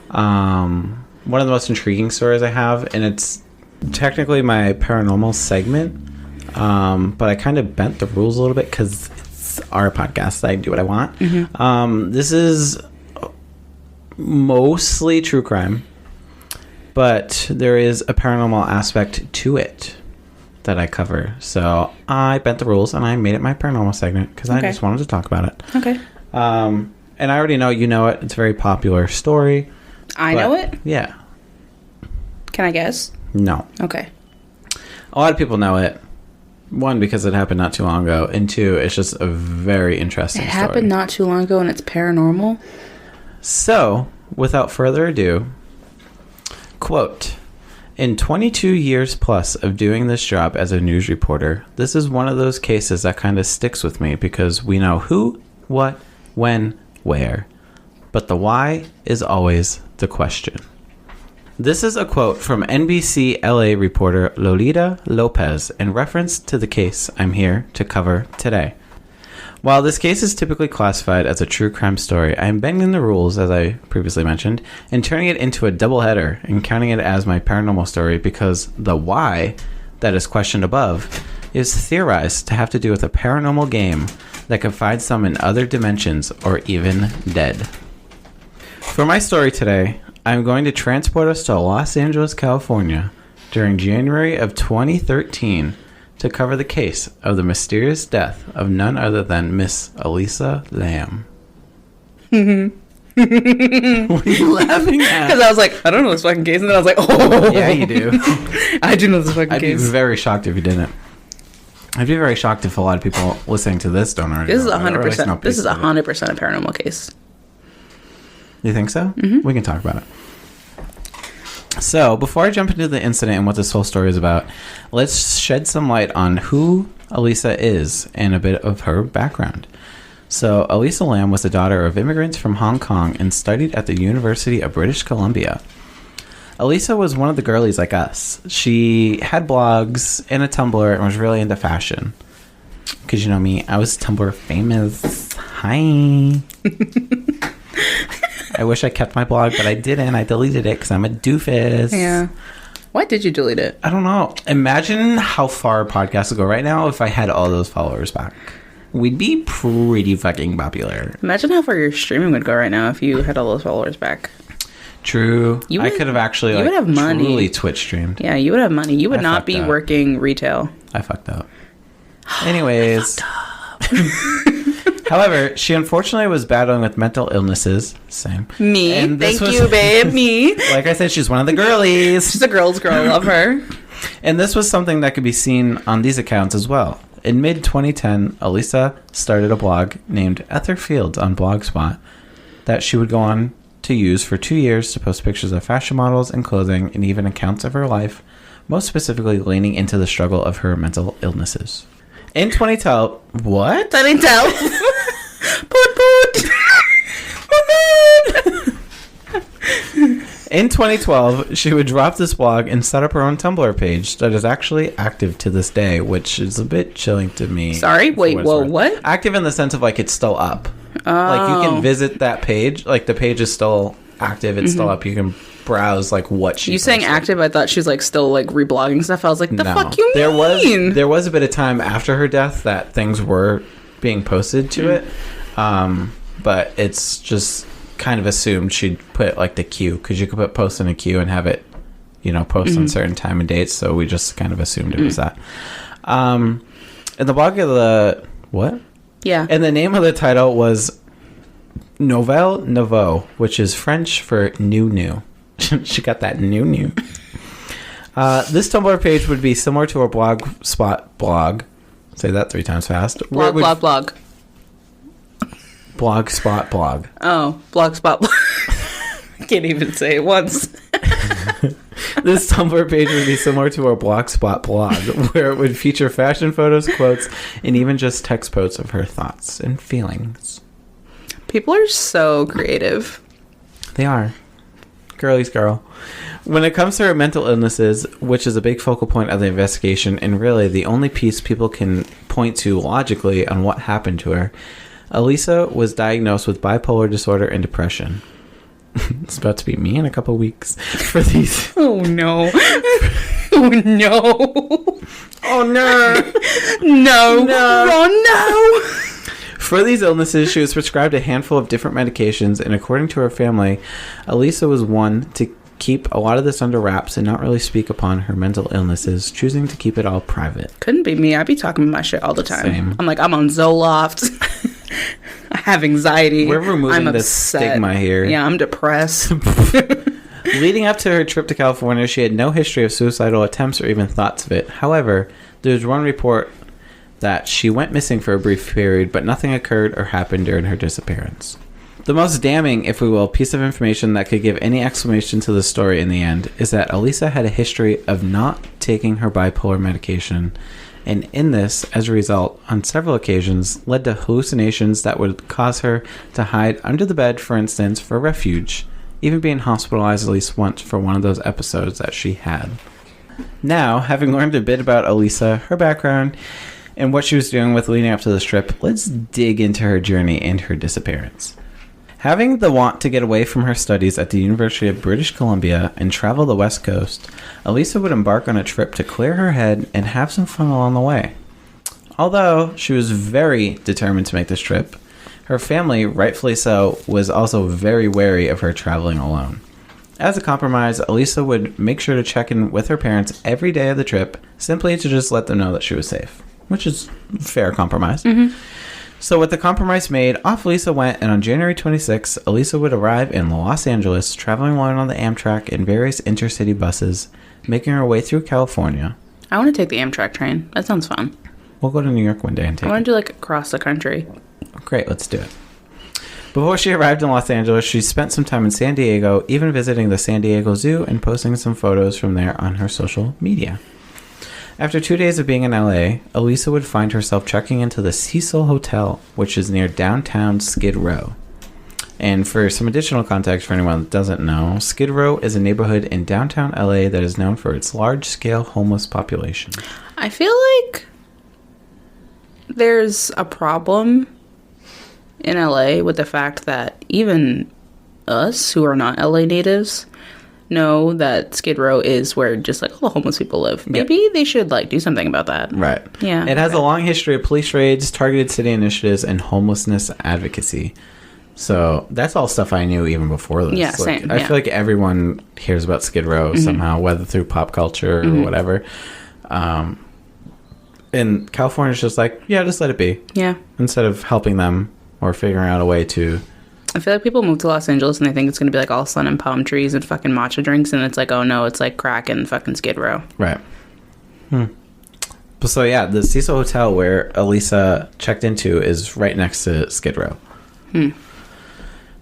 One of the most intriguing stories I have, and it's technically my paranormal segment, but I kind of bent the rules a little bit because it's our podcast. I do what I want. This is mostly true crime, but there is a paranormal aspect to it that I cover. So I bent the rules and I made it my paranormal segment because I just wanted to talk about it. Okay. And I already know you know it. It's a very popular story. I know it? Yeah. Can I guess? No. Okay. A lot of people know it. One, because it happened not too long ago. And two, it's just a very interesting story. It happened not too long ago and it's paranormal? So, without further ado, quote, in 22 years plus of doing this job as a news reporter, this is one of those cases that kind of sticks with me because we know who, what, when, where. But the why is always the question. This is a quote from NBC LA reporter Lolita Lopez in reference to the case I'm here to cover today. While this case is typically classified as a true crime story, I am bending the rules, as I previously mentioned, and turning it into a doubleheader and counting it as my paranormal story because the why that is questioned above is theorized to have to do with a paranormal game that could find some in other dimensions or even dead. For my story today, I'm going to transport us to Los Angeles, California during January of 2013 to cover the case of the mysterious death of none other than Miss Elisa Lam. What are you laughing at? Because I was like, I don't know this fucking case. And then I was like, oh. Yeah, you do. I do know this fucking case. I'd be very shocked if you didn't. I'd be very shocked if a lot of people listening to this don't already This is know, 100%. This is 100% a paranormal case. You think so? We can talk about it. So, before I jump into the incident and what this whole story is about, let's shed some light on who Elisa is and a bit of her background. So, Elisa Lam was the daughter of immigrants from Hong Kong and studied at the University of British Columbia. Elisa was one of the girlies like us. She had blogs and a Tumblr and was really into fashion. Because you know me, I was Tumblr famous. Hi. I wish I kept my blog, but I didn't. I deleted it because I'm a doofus. Yeah. Why did you delete it? I don't know. Imagine how far podcasts would go right now if I had all those followers back. We'd be pretty fucking popular. Imagine how far your streaming would go right now if you had all those followers back. True. I could have actually you would have money. Truly Twitch streamed. Yeah, you would have money. You would not be working retail. I fucked up. Anyways. However, she unfortunately was battling with mental illnesses. Same. Me. Thank you, babe. Me. Like I said, she's one of the girlies. She's a girl's girl. Love her. And this was something that could be seen on these accounts as well. In mid-2010, Elisa started a blog named Ether Fields on Blogspot that she would go on to use for 2 years to post pictures of fashion models and clothing and even accounts of her life, most specifically leaning into the struggle of her mental illnesses. In 2012, what? I didn't tell. In 2012, she would drop this blog and set up her own Tumblr page that is actually active to this day, which is a bit chilling to me. Sorry? Wait, whoa, what? Active in the sense of, like, it's still up. Oh. Like, you can visit that page. Like, the page is still active. It's still up. You can browse like what she. You saying posted. active? I thought she's like still like reblogging stuff. I was like, the fuck you mean? There was a bit of time after her death that things were being posted to it, but it's just kind of assumed she'd put like the queue, because you could put post in a queue and have it, post on certain time and dates. So we just kind of assumed it was that. And the blog of the what? Yeah. And the name of the title was Nouvelle Nouveau, which is French for new. She got that new. This Tumblr page would be similar to a blog. Say that 3 times fast. Blog. Blogspot blog. Oh, Blogspot blog. I can't even say it once. This Tumblr page would be similar to a Blogspot blog, where it would feature fashion photos, quotes, and even just text posts of her thoughts and feelings. People are so creative. They are. Girly's girl. When it comes to her mental illnesses, which is a big focal point of the investigation, and really the only piece people can point to logically on what happened to her, Elisa was diagnosed with bipolar disorder and depression. It's about to be me in a couple weeks. For these... Oh, no. Oh, no. Oh, no. No. Oh, no. For these illnesses, she was prescribed a handful of different medications, and according to her family, Elisa was one to keep a lot of this under wraps and not really speak upon her mental illnesses, choosing to keep it all private. Couldn't be me. I'd be talking about my shit all the time. Same. I'm like, I'm on Zoloft. I have anxiety. We're removing I'm the upset. stigma here. Yeah, I'm depressed. Leading up to her trip to California, she had no history of suicidal attempts or even thoughts of it. However, there's one report that she went missing for a brief period, but nothing occurred or happened during her disappearance. The most damning, if we will, piece of information that could give any explanation to the story in the end is that Elisa had a history of not taking her bipolar medication, and in this, as a result, on several occasions, led to hallucinations that would cause her to hide under the bed, for instance, for refuge, even being hospitalized at least once for one of those episodes that she had. Now, having learned a bit about Elisa, her background, and what she was doing with leading up to this trip, let's dig into her journey and her disappearance. Having the want to get away from her studies at the University of British Columbia and travel the West Coast, Elisa would embark on a trip to clear her head and have some fun along the way. Although she was very determined to make this trip, her family, rightfully so, was also very wary of her traveling alone. As a compromise, Elisa would make sure to check in with her parents every day of the trip, simply to just let them know that she was safe, which is a fair compromise. Mm-hmm. So with the compromise made, off Elisa went, and on January 26th, Elisa would arrive in Los Angeles, traveling along on the Amtrak in various intercity buses, making her way through California. I want to take the Amtrak train. That sounds fun. We'll go to New York one day and take it. I want to do like across the country. Great, let's do it. Before she arrived in Los Angeles, she spent some time in San Diego, even visiting the San Diego Zoo and posting some photos from there on her social media. After 2 days of being in LA, Elisa would find herself checking into the Cecil Hotel, which is near downtown Skid Row. And for some additional context for anyone that doesn't know, Skid Row is a neighborhood in downtown LA that is known for its large-scale homeless population. I feel like there's a problem in LA with the fact that even us who are not LA natives know that Skid Row is where just like all the homeless people live. Maybe they should like do something about that. Right. Yeah. It has a long history of police raids, targeted city initiatives, and homelessness advocacy. So that's all stuff I knew even before this. Yeah, like, same. I feel like everyone hears about Skid Row somehow, whether through pop culture or whatever. And California's just like, yeah, just let it be. Yeah. Instead of helping them or figuring out a way to... I feel like people move to Los Angeles and they think it's going to be like all sun and palm trees and fucking matcha drinks, and it's like, oh no, it's like crack and fucking Skid Row. Right. So yeah, the Cecil Hotel where Elisa checked into is right next to Skid Row.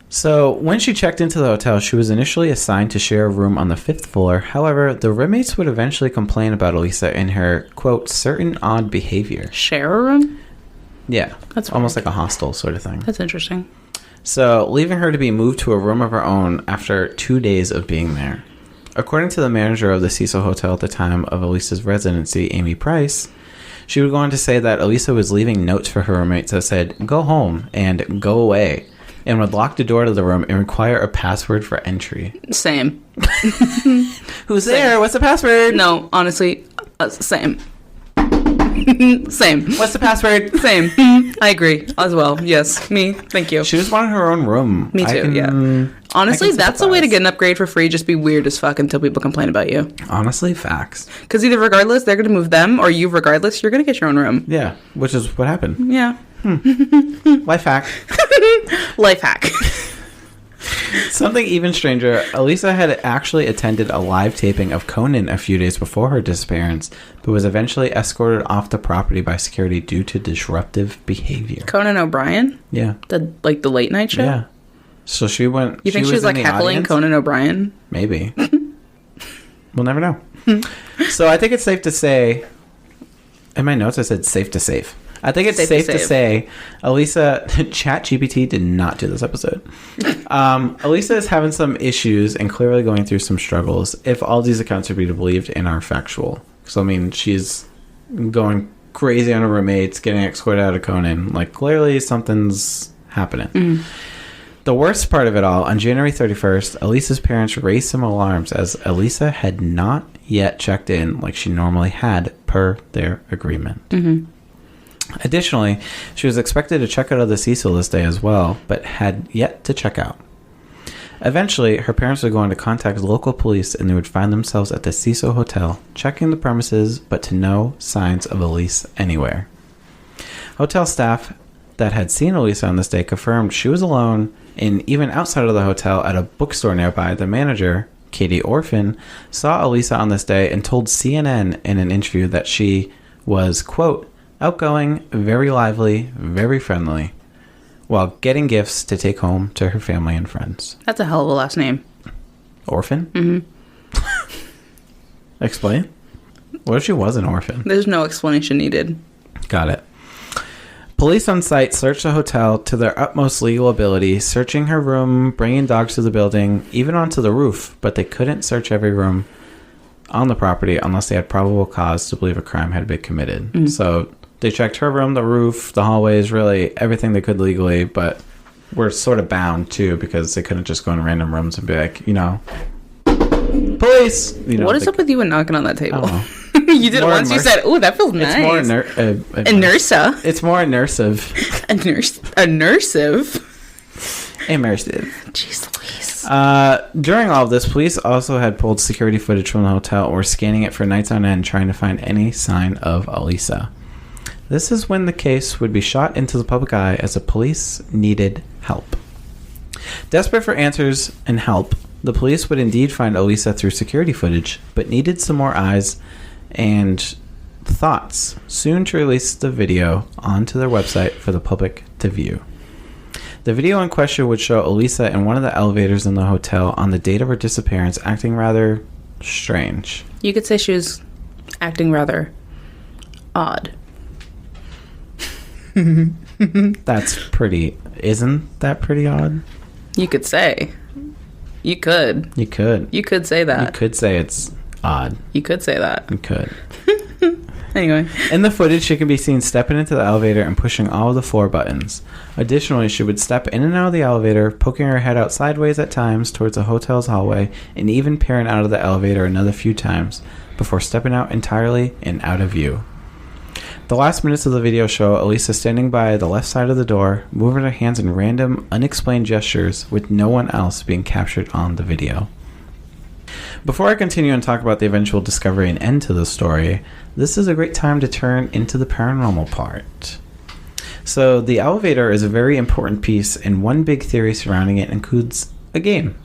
So when she checked into the hotel, she was initially assigned to share a room on the 5th floor. However, the roommates would eventually complain about Elisa and her, quote, certain odd behavior. Share a room? Yeah. That's almost weird. like a hostel sort of thing. That's interesting. So, leaving her to be moved to a room of her own after 2 days of being there. According to the manager of the Cecil Hotel at the time of Elisa's residency, Amy Price, she would go on to say that Elisa was leaving notes for her roommates that said, go home and go away. and would lock the door to the room and require a password for entry. Same. Who's there? What's the password? No, honestly, same. Same. What's the password? Same. I agree as well. Yes, me. Thank you. She just wanted her own room. Me too, yeah. Honestly, that's a way to get an upgrade for free. Just be weird as fuck until people complain about you. Honestly, facts. Because either regardless, they're going to move them, or you regardless, you're going to get your own room. Yeah, which is what happened. Yeah. Life hack. Life hack. Something even stranger, Elisa had actually attended a live taping of Conan a few days before her disappearance, but was eventually escorted off the property by security due to disruptive behavior. Conan O'Brien? Yeah. The late night show? Yeah. So she went... You think she was like heckling Conan O'Brien? Maybe. We'll never know. So I think it's safe to say... In my notes I said safe to safe. I think it's safe to say Elisa... ChatGPT did not do this episode. Elisa is having some issues and clearly going through some struggles, if all these accounts are to be believed and are factual. So, I mean, she's going crazy on her roommates, getting escorted out of Conan. Like, clearly something's happening. Mm. The worst part of it all, on January 31st, Elisa's parents raised some alarms as Elisa had not yet checked in like she normally had per their agreement. Mm-hmm. Additionally, she was expected to check out of the Cecil this day as well, but had yet to check out. Eventually, her parents were going to contact local police and they would find themselves at the Cecil Hotel, checking the premises, but to no signs of Elisa anywhere. Hotel staff that had seen Elisa on this day confirmed she was alone, and even outside of the hotel at a bookstore nearby, the manager, Katie Orphan, saw Elisa on this day and told CNN in an interview that she was, quote, outgoing, very lively, very friendly, while getting gifts to take home to her family and friends. That's a hell of a last name. Orphan? Mm-hmm. Explain. What if she was an orphan? There's no explanation needed. Got it. Police on site searched the hotel to their utmost legal ability, searching her room, bringing dogs to the building, even onto the roof, but they couldn't search every room on the property unless they had probable cause to believe a crime had been committed. Mm-hmm. So they checked her room, the roof, the hallways, really everything they could legally, but were sort of bound too because they couldn't just go in random rooms and be like, you know, police. You know, what is up with you and knocking on that table? You did it once. You immersive. said, "Oh, that feels nice." It's more immersive. It's more immersive. Immersive. Immersive. Jeez Louise. During all of this, police also had pulled security footage from the hotel or scanning it for nights on end, trying to find any sign of Elisa. This is when the case would be shot into the public eye as the police needed help. Desperate for answers and help, the police would indeed find Elisa through security footage, but needed some more eyes and thoughts soon to release the video onto their website for the public to view. The video in question would show Elisa in one of the elevators in the hotel on the date of her disappearance, acting rather strange. You could say she was acting rather odd. That's pretty... Isn't that pretty odd? You could say. You could. You could. You could say that. You could say it's odd. You could say that. You could. Anyway. In the footage, she can be seen stepping into the elevator and pushing all of the 4 buttons. Additionally, she would step in and out of the elevator, poking her head out sideways at times towards the hotel's hallway, and even peering out of the elevator another few times before stepping out entirely and out of view. The last minutes of the video show Elisa standing by the left side of the door, moving her hands in random, unexplained gestures, with no one else being captured on the video. Before I continue and talk about the eventual discovery and end to the story, this is a great time to turn into the paranormal part. So, the elevator is a very important piece, and one big theory surrounding it includes a game.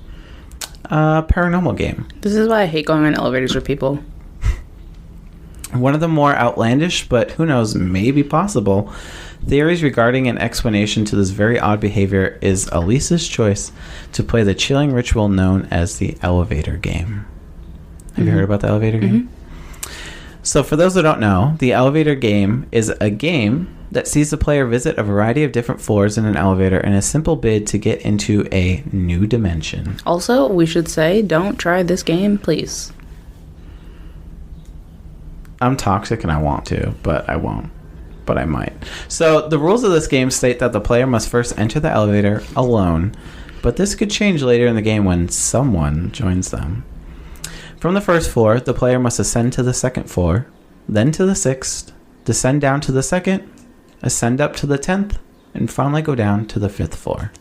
A paranormal game. This is why I hate going on elevators with people. One of the more outlandish, but who knows, maybe possible, theories regarding an explanation to this very odd behavior is Elisa's choice to play the chilling ritual known as the elevator game. Have you heard about the elevator game? So for those who don't know, the elevator game is a game that sees the player visit a variety of different floors in an elevator in a simple bid to get into a new dimension. Also, we should say, don't try this game, please. I'm toxic and I want to, but I won't. but I might. So, the rules of this game state that the player must first enter the elevator alone, but this could change later in the game when someone joins them. From the first floor, the player must ascend to the second floor, then to the sixth, descend down to the second, ascend up to the 10th, and finally go down to the 5th floor.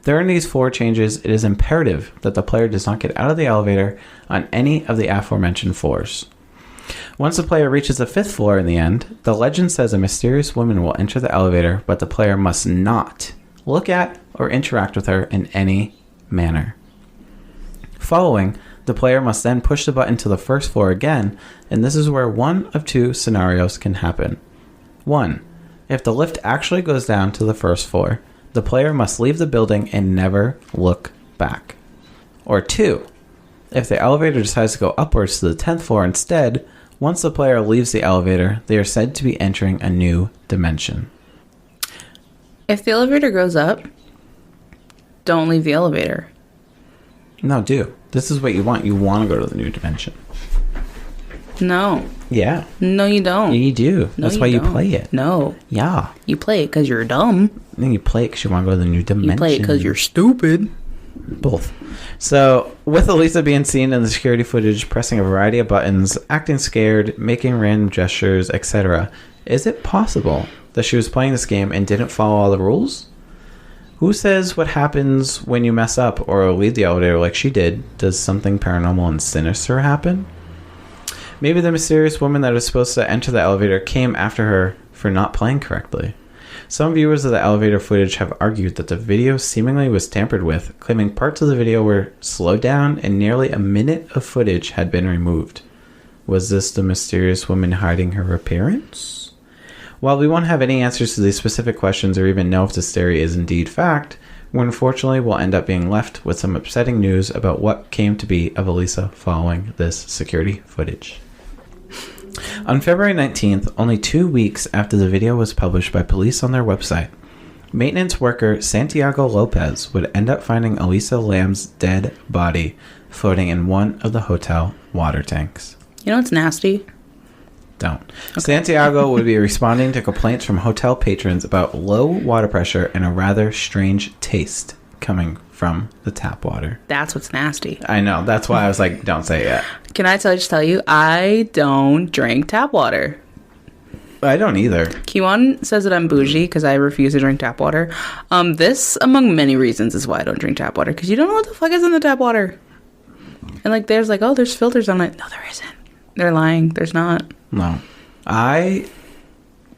During these floor changes, it is imperative that the player does not get out of the elevator on any of the aforementioned floors. Once the player reaches the 5th floor in the end, the legend says a mysterious woman will enter the elevator, but the player must not look at or interact with her in any manner. Following, the player must then push the button to the first floor again, and this is where one of two scenarios can happen. 1. If the lift actually goes down to the first floor, the player must leave the building and never look back. Or 2. If the elevator decides to go upwards to the 10th floor instead, once the player leaves the elevator, they are said to be entering a new dimension. If the elevator goes up, don't leave the elevator. No, do. This is what you want. You want to go to the new dimension. No. Yeah. No, you don't. You do. That's why you play it. No. Yeah. You play it because you're dumb. Then you play it because you want to go to the new dimension. You play it because you're stupid. Both. So, with Elisa being seen in the security footage pressing a variety of buttons, acting scared, making random gestures, etc., is it possible that she was playing this game and didn't follow all the rules? Who says what happens when you mess up or leave the elevator like she did? Does something paranormal and sinister happen? Maybe the mysterious woman that was supposed to enter the elevator came after her for not playing correctly. Some viewers of the elevator footage have argued that the video seemingly was tampered with, claiming parts of the video were slowed down and nearly a minute of footage had been removed. Was this the mysterious woman hiding her appearance? While we won't have any answers to these specific questions or even know if this theory is indeed fact, we unfortunately will end up being left with some upsetting news about what came to be of Elisa following this security footage. On February 19th, only 2 weeks after the video was published by police on their website, maintenance worker Santiago Lopez would end up finding Elisa Lam's dead body floating in one of the hotel water tanks. You know what's nasty? Don't. Okay. Santiago would be responding to complaints from hotel patrons about low water pressure and a rather strange taste coming from the tap water. That's what's nasty. I know. That's why I was like, don't say it yet. Can I just tell you, I don't drink tap water. I don't either. Kiwan says that I'm bougie because I refuse to drink tap water. This, among many reasons, is why I don't drink tap water. Because you don't know what the fuck is in the tap water. And like, there's like, oh, there's filters on it. No, there isn't. They're lying. There's not. No. I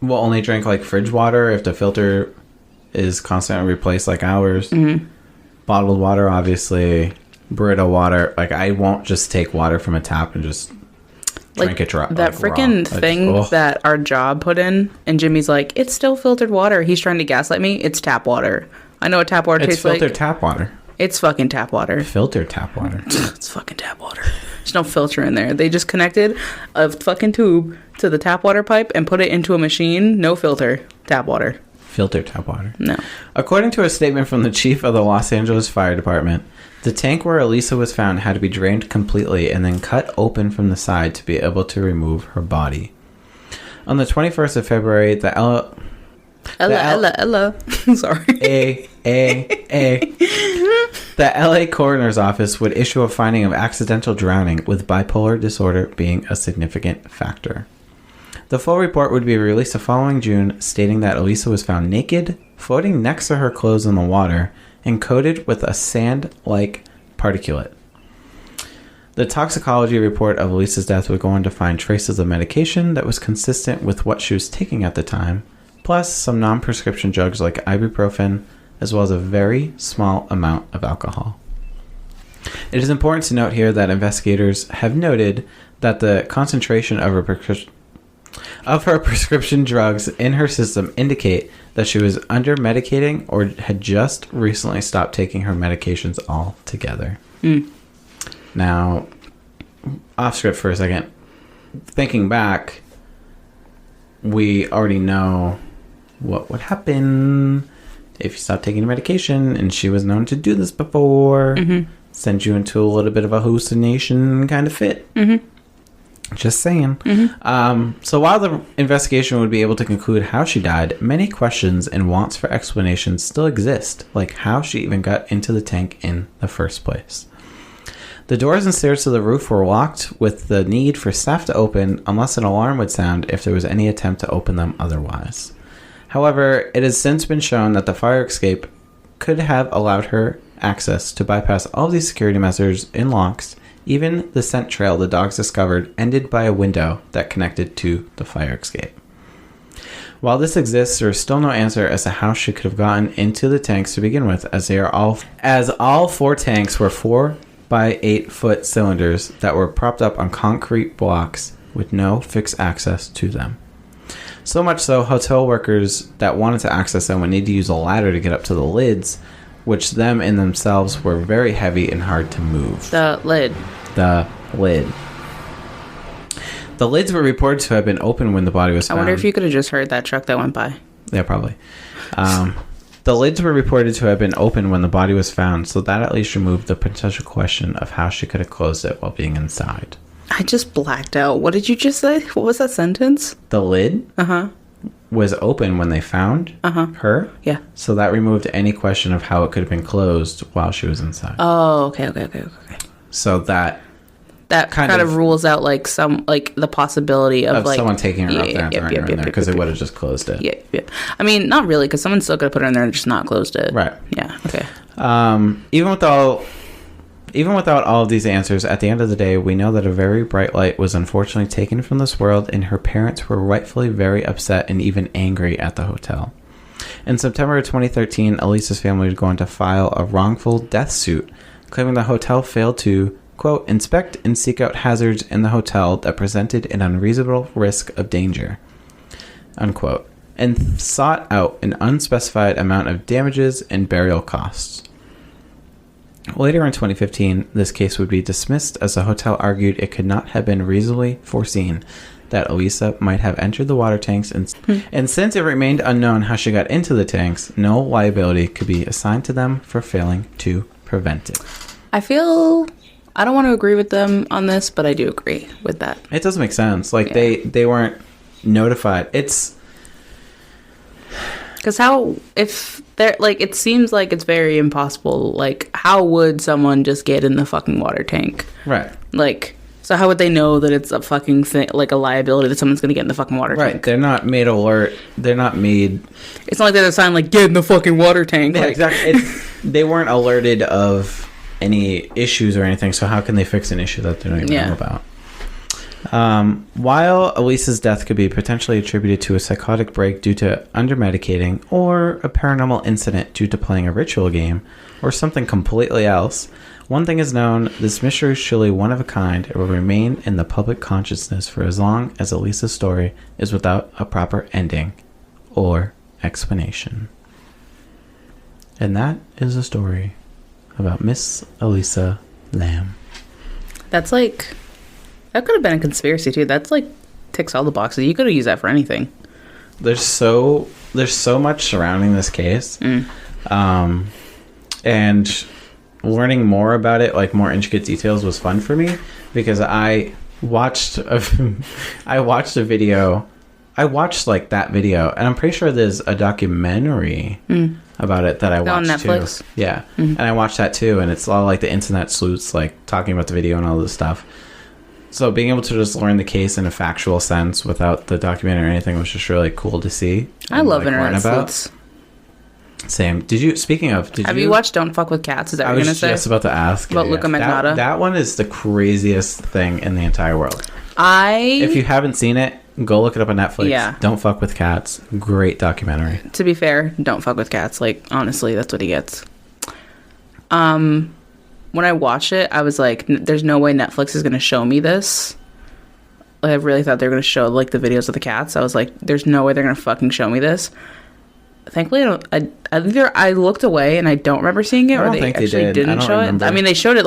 will only drink like fridge water if the filter is constantly replaced like ours. Mm-hmm. Bottled water, obviously. Brita water. Like, I won't just take water from a tap and just drink it raw. That freaking thing that our job put in, and Jimmy's like, it's still filtered water. He's trying to gaslight me. It's tap water. I know what tap water tastes like. It's filtered tap water. It's fucking tap water. Filtered tap water. It's fucking tap water. There's no filter in there. They just connected a fucking tube to the tap water pipe and put it into a machine. No filter. Tap water. Filtered tap water. No. According to a statement from the chief of the Los Angeles Fire Department, the tank where Elisa was found had to be drained completely and then cut open from the side to be able to remove her body. On the 21st of February, Ella. Sorry. The LA Coroner's Office would issue a finding of accidental drowning, with bipolar disorder being a significant factor. The full report would be released the following June, stating that Elisa was found naked, floating next to her clothes in the water, and coated with a sand-like particulate. The toxicology report of Elisa's death would go on to find traces of medication that was consistent with what she was taking at the time, plus some non-prescription drugs like ibuprofen, as well as a very small amount of alcohol. It is important to note here that investigators have noted that the concentration of her prescription drugs in her system indicate that she was under-medicating or had just recently stopped taking her medications altogether. Now, off script for a second, thinking back, we already know what would happen if you stop taking your medication, and she was known to do this before. Send you into a little bit of a hallucination kind of fit. Just saying. So while the investigation would be able to conclude how she died, many questions and wants for explanations still exist, like how she even got into the tank in the first place. The doors and stairs to the roof were locked, with the need for staff to open unless an alarm would sound if there was any attempt to open them otherwise. However, it has since been shown that the fire escape could have allowed her access to bypass all these security measures and locks. Even the scent trail the dogs discovered ended by a window that connected to the fire escape. While this exists, there is still no answer as to how she could have gotten into the tanks to begin with, as all 4 tanks were 4 by 8 foot cylinders that were propped up on concrete blocks with no fixed access to them. So much so, hotel workers that wanted to access them would need to use a ladder to get up to the lids, which them in themselves were very heavy and hard to move. The lid. The lids were reported to have been open when the body was found. I wonder if you could have just heard that truck that went by. Yeah, probably. The lids were reported to have been open when the body was found, so that at least removed the potential question of how she could have closed it while being inside. I just blacked out. What did you just say? What was that sentence? The lid was open when they found her. Yeah. So that removed any question of how it could have been closed while she was inside. Oh, okay. So that kind of rules out like the possibility of like someone taking her up there and throwing her in there, because they would have just closed it. Yeah. I mean, not really, because someone's still gonna put her in there and just not closed it. Right. Yeah. Okay. Even without all of these answers, at the end of the day, we know that a very bright light was unfortunately taken from this world, and her parents were rightfully very upset and even angry at the hotel. In September of 2013, Elisa's family would go on to file a wrongful death suit, claiming the hotel failed to, quote, inspect and seek out hazards in the hotel that presented an unreasonable risk of danger, unquote, and sought out an unspecified amount of damages and burial costs. Later in 2015, this case would be dismissed as the hotel argued it could not have been reasonably foreseen that Elisa might have entered the water tanks, and since it remained unknown how she got into the tanks, no liability could be assigned to them for failing to prevent it. I don't want to agree with them on this, but I do agree with that. It doesn't make sense. Like, they weren't notified. It's... Because if they're, like, it seems like it's very impossible. Like, how would someone just get in the fucking water tank? Right. Like, so how would they know that it's a fucking thing, like a liability that someone's going to get in the fucking water tank? Right. They're not made alert. They're not made... It's not like they're a sign like, get in the fucking water tank. Yeah, like, exactly. They weren't alerted of any issues or anything, so how can they fix an issue that they don't even know about? While Elisa's death could be potentially attributed to a psychotic break due to under-medicating, or a paranormal incident due to playing a ritual game, or something completely else, one thing is known: this mystery is surely one of a kind. It will remain in the public consciousness for as long as Elisa's story is without a proper ending or explanation. And that is a story about Miss Elisa Lam. That's like... That could have been a conspiracy, too. That's, like, ticks all the boxes. You could have used that for anything. There's so much surrounding this case. And learning more about it, like, more intricate details, was fun for me. Because I watched a video. I watched, like, that video. And I'm pretty sure there's a documentary about it that I watched, on Netflix. too. Yeah. And I watched that, too. And it's all, like, the internet sleuths, like, talking about the video and all this stuff. So being able to just learn the case in a factual sense without the documentary or anything was just really cool to see. I love internet sleuths. Same. Have you watched Don't Fuck with Cats? Is that what you're going to say? I was just about to ask. About Luca Magnotta? That one is the craziest thing in the entire world. If you haven't seen it, go look it up on Netflix. Yeah. Don't Fuck with Cats. Great documentary. To be fair, Don't Fuck with Cats. Like, honestly, that's what he gets. When I watched it, I was like, there's no way Netflix is going to show me this. Like, I really thought they were going to show, like, the videos of the cats. I was like, there's no way they're going to fucking show me this. Thankfully, either I looked away and I don't remember seeing it, or they actually didn't show it. I mean, they showed it,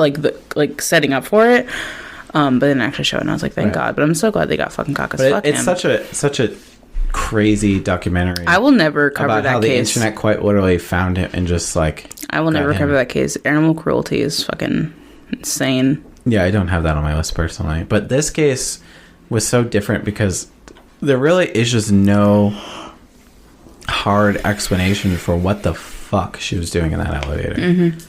like setting up for it, but they didn't actually show it. And I was like, thank God. But I'm so glad they got fucking caucus. It's such a crazy documentary. I will never cover about that how case. The internet quite literally found him and just like... I will never cover that case. Animal cruelty is fucking insane. Yeah, I don't have that on my list personally. But this case was so different because there really is just no hard explanation for what the fuck she was doing in that elevator. Mm-hmm.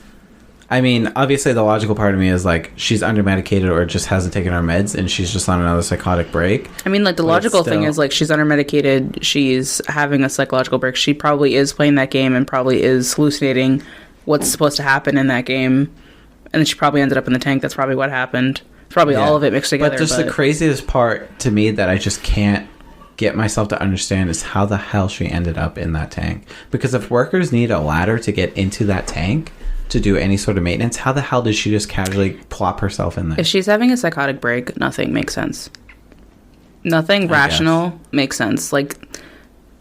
I mean, obviously the logical part of me is like she's under-medicated or just hasn't taken her meds and she's just on another psychotic break. I mean, like the logical thing is like she's under-medicated, she's having a psychological break. She probably is playing that game and probably is hallucinating what's supposed to happen in that game. And then she probably ended up in the tank. That's probably what happened. It's probably all of it mixed together. But just the craziest part to me that I just can't get myself to understand is how the hell she ended up in that tank. Because if workers need a ladder to get into that tank to do any sort of maintenance, how the hell did she just casually plop herself in there? If she's having a psychotic break, nothing makes sense. Nothing rational makes sense. Like,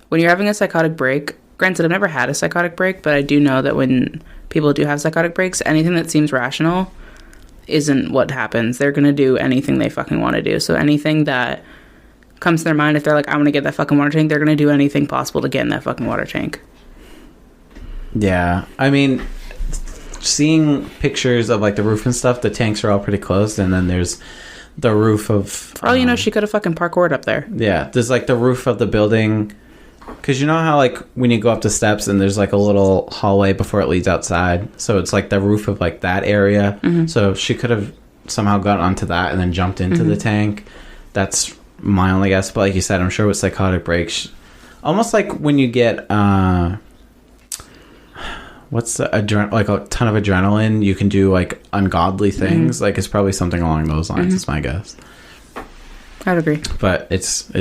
when you're having a psychotic break, granted, I've never had a psychotic break, but I do know that when people do have psychotic breaks, anything that seems rational isn't what happens. They're going to do anything they fucking want to do. So anything that comes to their mind, if they're like, I want to get that fucking water tank, they're going to do anything possible to get in that fucking water tank. Yeah. I mean, seeing pictures of like the roof and stuff, the tanks are all pretty close, and then there's the roof of... For all you know, she could have fucking parkoured up there. Yeah. There's like the roof of the building... Because you know how, like, when you go up the steps and there's, like, a little hallway before it leads outside? So it's, like, the roof of, like, that area. Mm-hmm. So she could have somehow gotten onto that and then jumped into the tank. That's my only guess. But like you said, I'm sure with psychotic breaks... Almost like when you get... what's the... like, a ton of adrenaline, you can do, like, ungodly things. Like, it's probably something along those lines, is my guess. I'd agree. But it's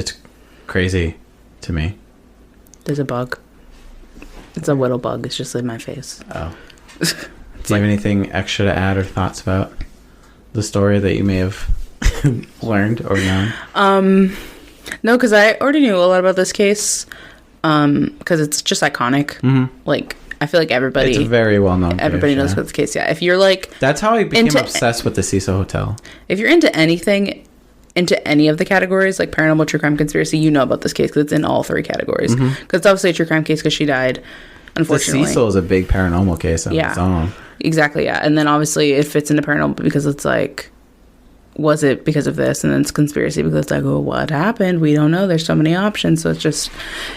crazy to me. There's a bug. It's a whittle bug. It's just in my face. Oh. Do you have anything extra to add or thoughts about the story that you may have learned or known? No, because I already knew a lot about this case. Because it's just iconic. Mm-hmm. Like, I feel like everybody... It's a very well-known Everybody knows about this case, yeah. If you're like... That's how I became obsessed with the Cecil Hotel. If you're into anything... into any of the categories, like paranormal, true crime, conspiracy, you know about this case because it's in all three categories. Because it's obviously a true crime case because she died, unfortunately. The Cecil is a big paranormal case on its own. Exactly, yeah. And then obviously it fits into paranormal because it's like, was it because of this? And then it's conspiracy because it's like, oh, what happened? We don't know. There's so many options. So it's just,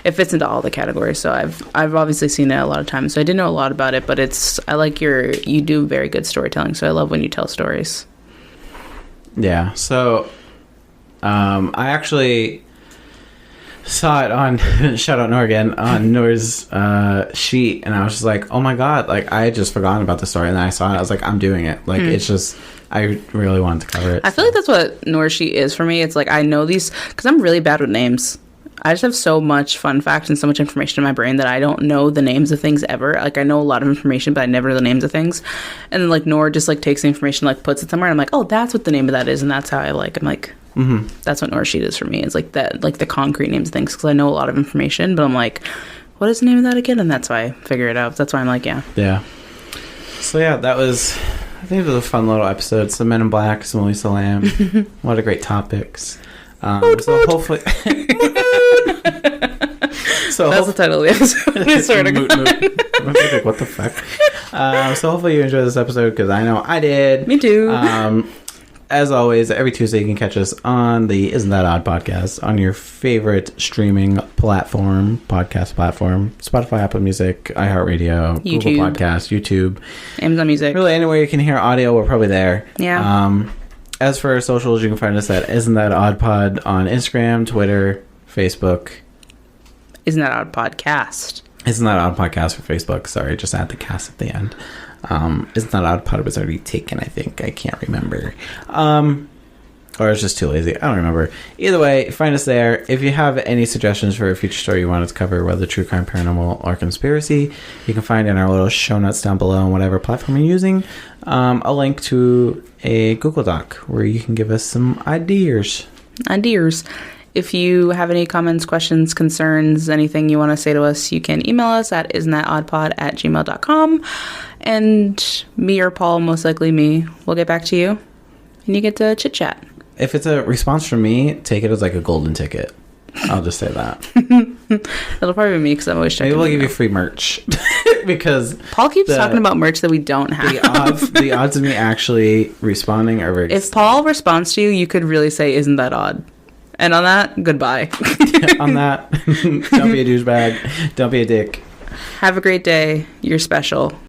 it fits into all the categories. So I've obviously seen it a lot of times. So I didn't know a lot about it, but I like you do very good storytelling. So I love when you tell stories. Yeah. So... I actually saw it on shout out Noor again on Noor's sheet, and I was just like, oh my god, like I had just forgotten about the story, and then I saw it, I was like, I'm doing it. Like it's just, I really wanted to cover it. I feel like that's what Noor's sheet is for me. It's like I know these because I'm really bad with names. I just have so much fun facts and so much information in my brain that I don't know the names of things ever. Like, I know a lot of information, but I never know the names of things. And then, like, Noor just, like, takes the information, like, puts it somewhere, and I'm like, oh, that's what the name of that is, and that's how I'm like, that's what Noor's sheet is for me. It's, like, that, like, the concrete names of things, because I know a lot of information, but I'm like, what is the name of that again? And that's why I figure it out. That's why I'm like, yeah. Yeah. So, yeah, that was... I think it was a fun little episode. Some Men in Black, some Elisa Lam. What a great topics. Moot, so moot. Hopefully... So that's the title of the episode. I swear to God. Like, what the fuck? So hopefully you enjoyed this episode, because I know I did. Me too. As always, every Tuesday you can catch us on the Isn't That Odd podcast on your favorite streaming podcast platform. Spotify, Apple Music, iHeartRadio, YouTube. Google Podcasts, YouTube. Amazon Music. Really, anywhere you can hear audio, we're probably there. Yeah. As for our socials, you can find us at Isn't That Odd Pod on Instagram, Twitter, Facebook. Isn't That Odd Podcast? Isn't That Odd Podcast for Facebook? Sorry, just add the cast at the end. Isn't That Odd Pod was already taken, I think. I can't remember. Or it's just too lazy. I don't remember. Either way, find us there. If you have any suggestions for a future story you want us to cover, whether true crime, paranormal, or conspiracy, you can find in our little show notes down below on whatever platform you're using a link to a Google Doc where you can give us some ideas. If you have any comments, questions, concerns, anything you want to say to us, you can email us at isntthatoddpod@gmail.com. And me or Paul, most likely me, will get back to you. And you get to chit-chat. If it's a response from me, take it as like a golden ticket. I'll just say that. It'll probably be me because I'm always checking. Maybe we'll give you free merch. Because Paul keeps talking about merch that we don't have. The odds of me actually responding are very... If Paul responds to you, you could really say, isn't that odd? And on that, goodbye. On that, don't be a douchebag. Don't be a dick. Have a great day. You're special.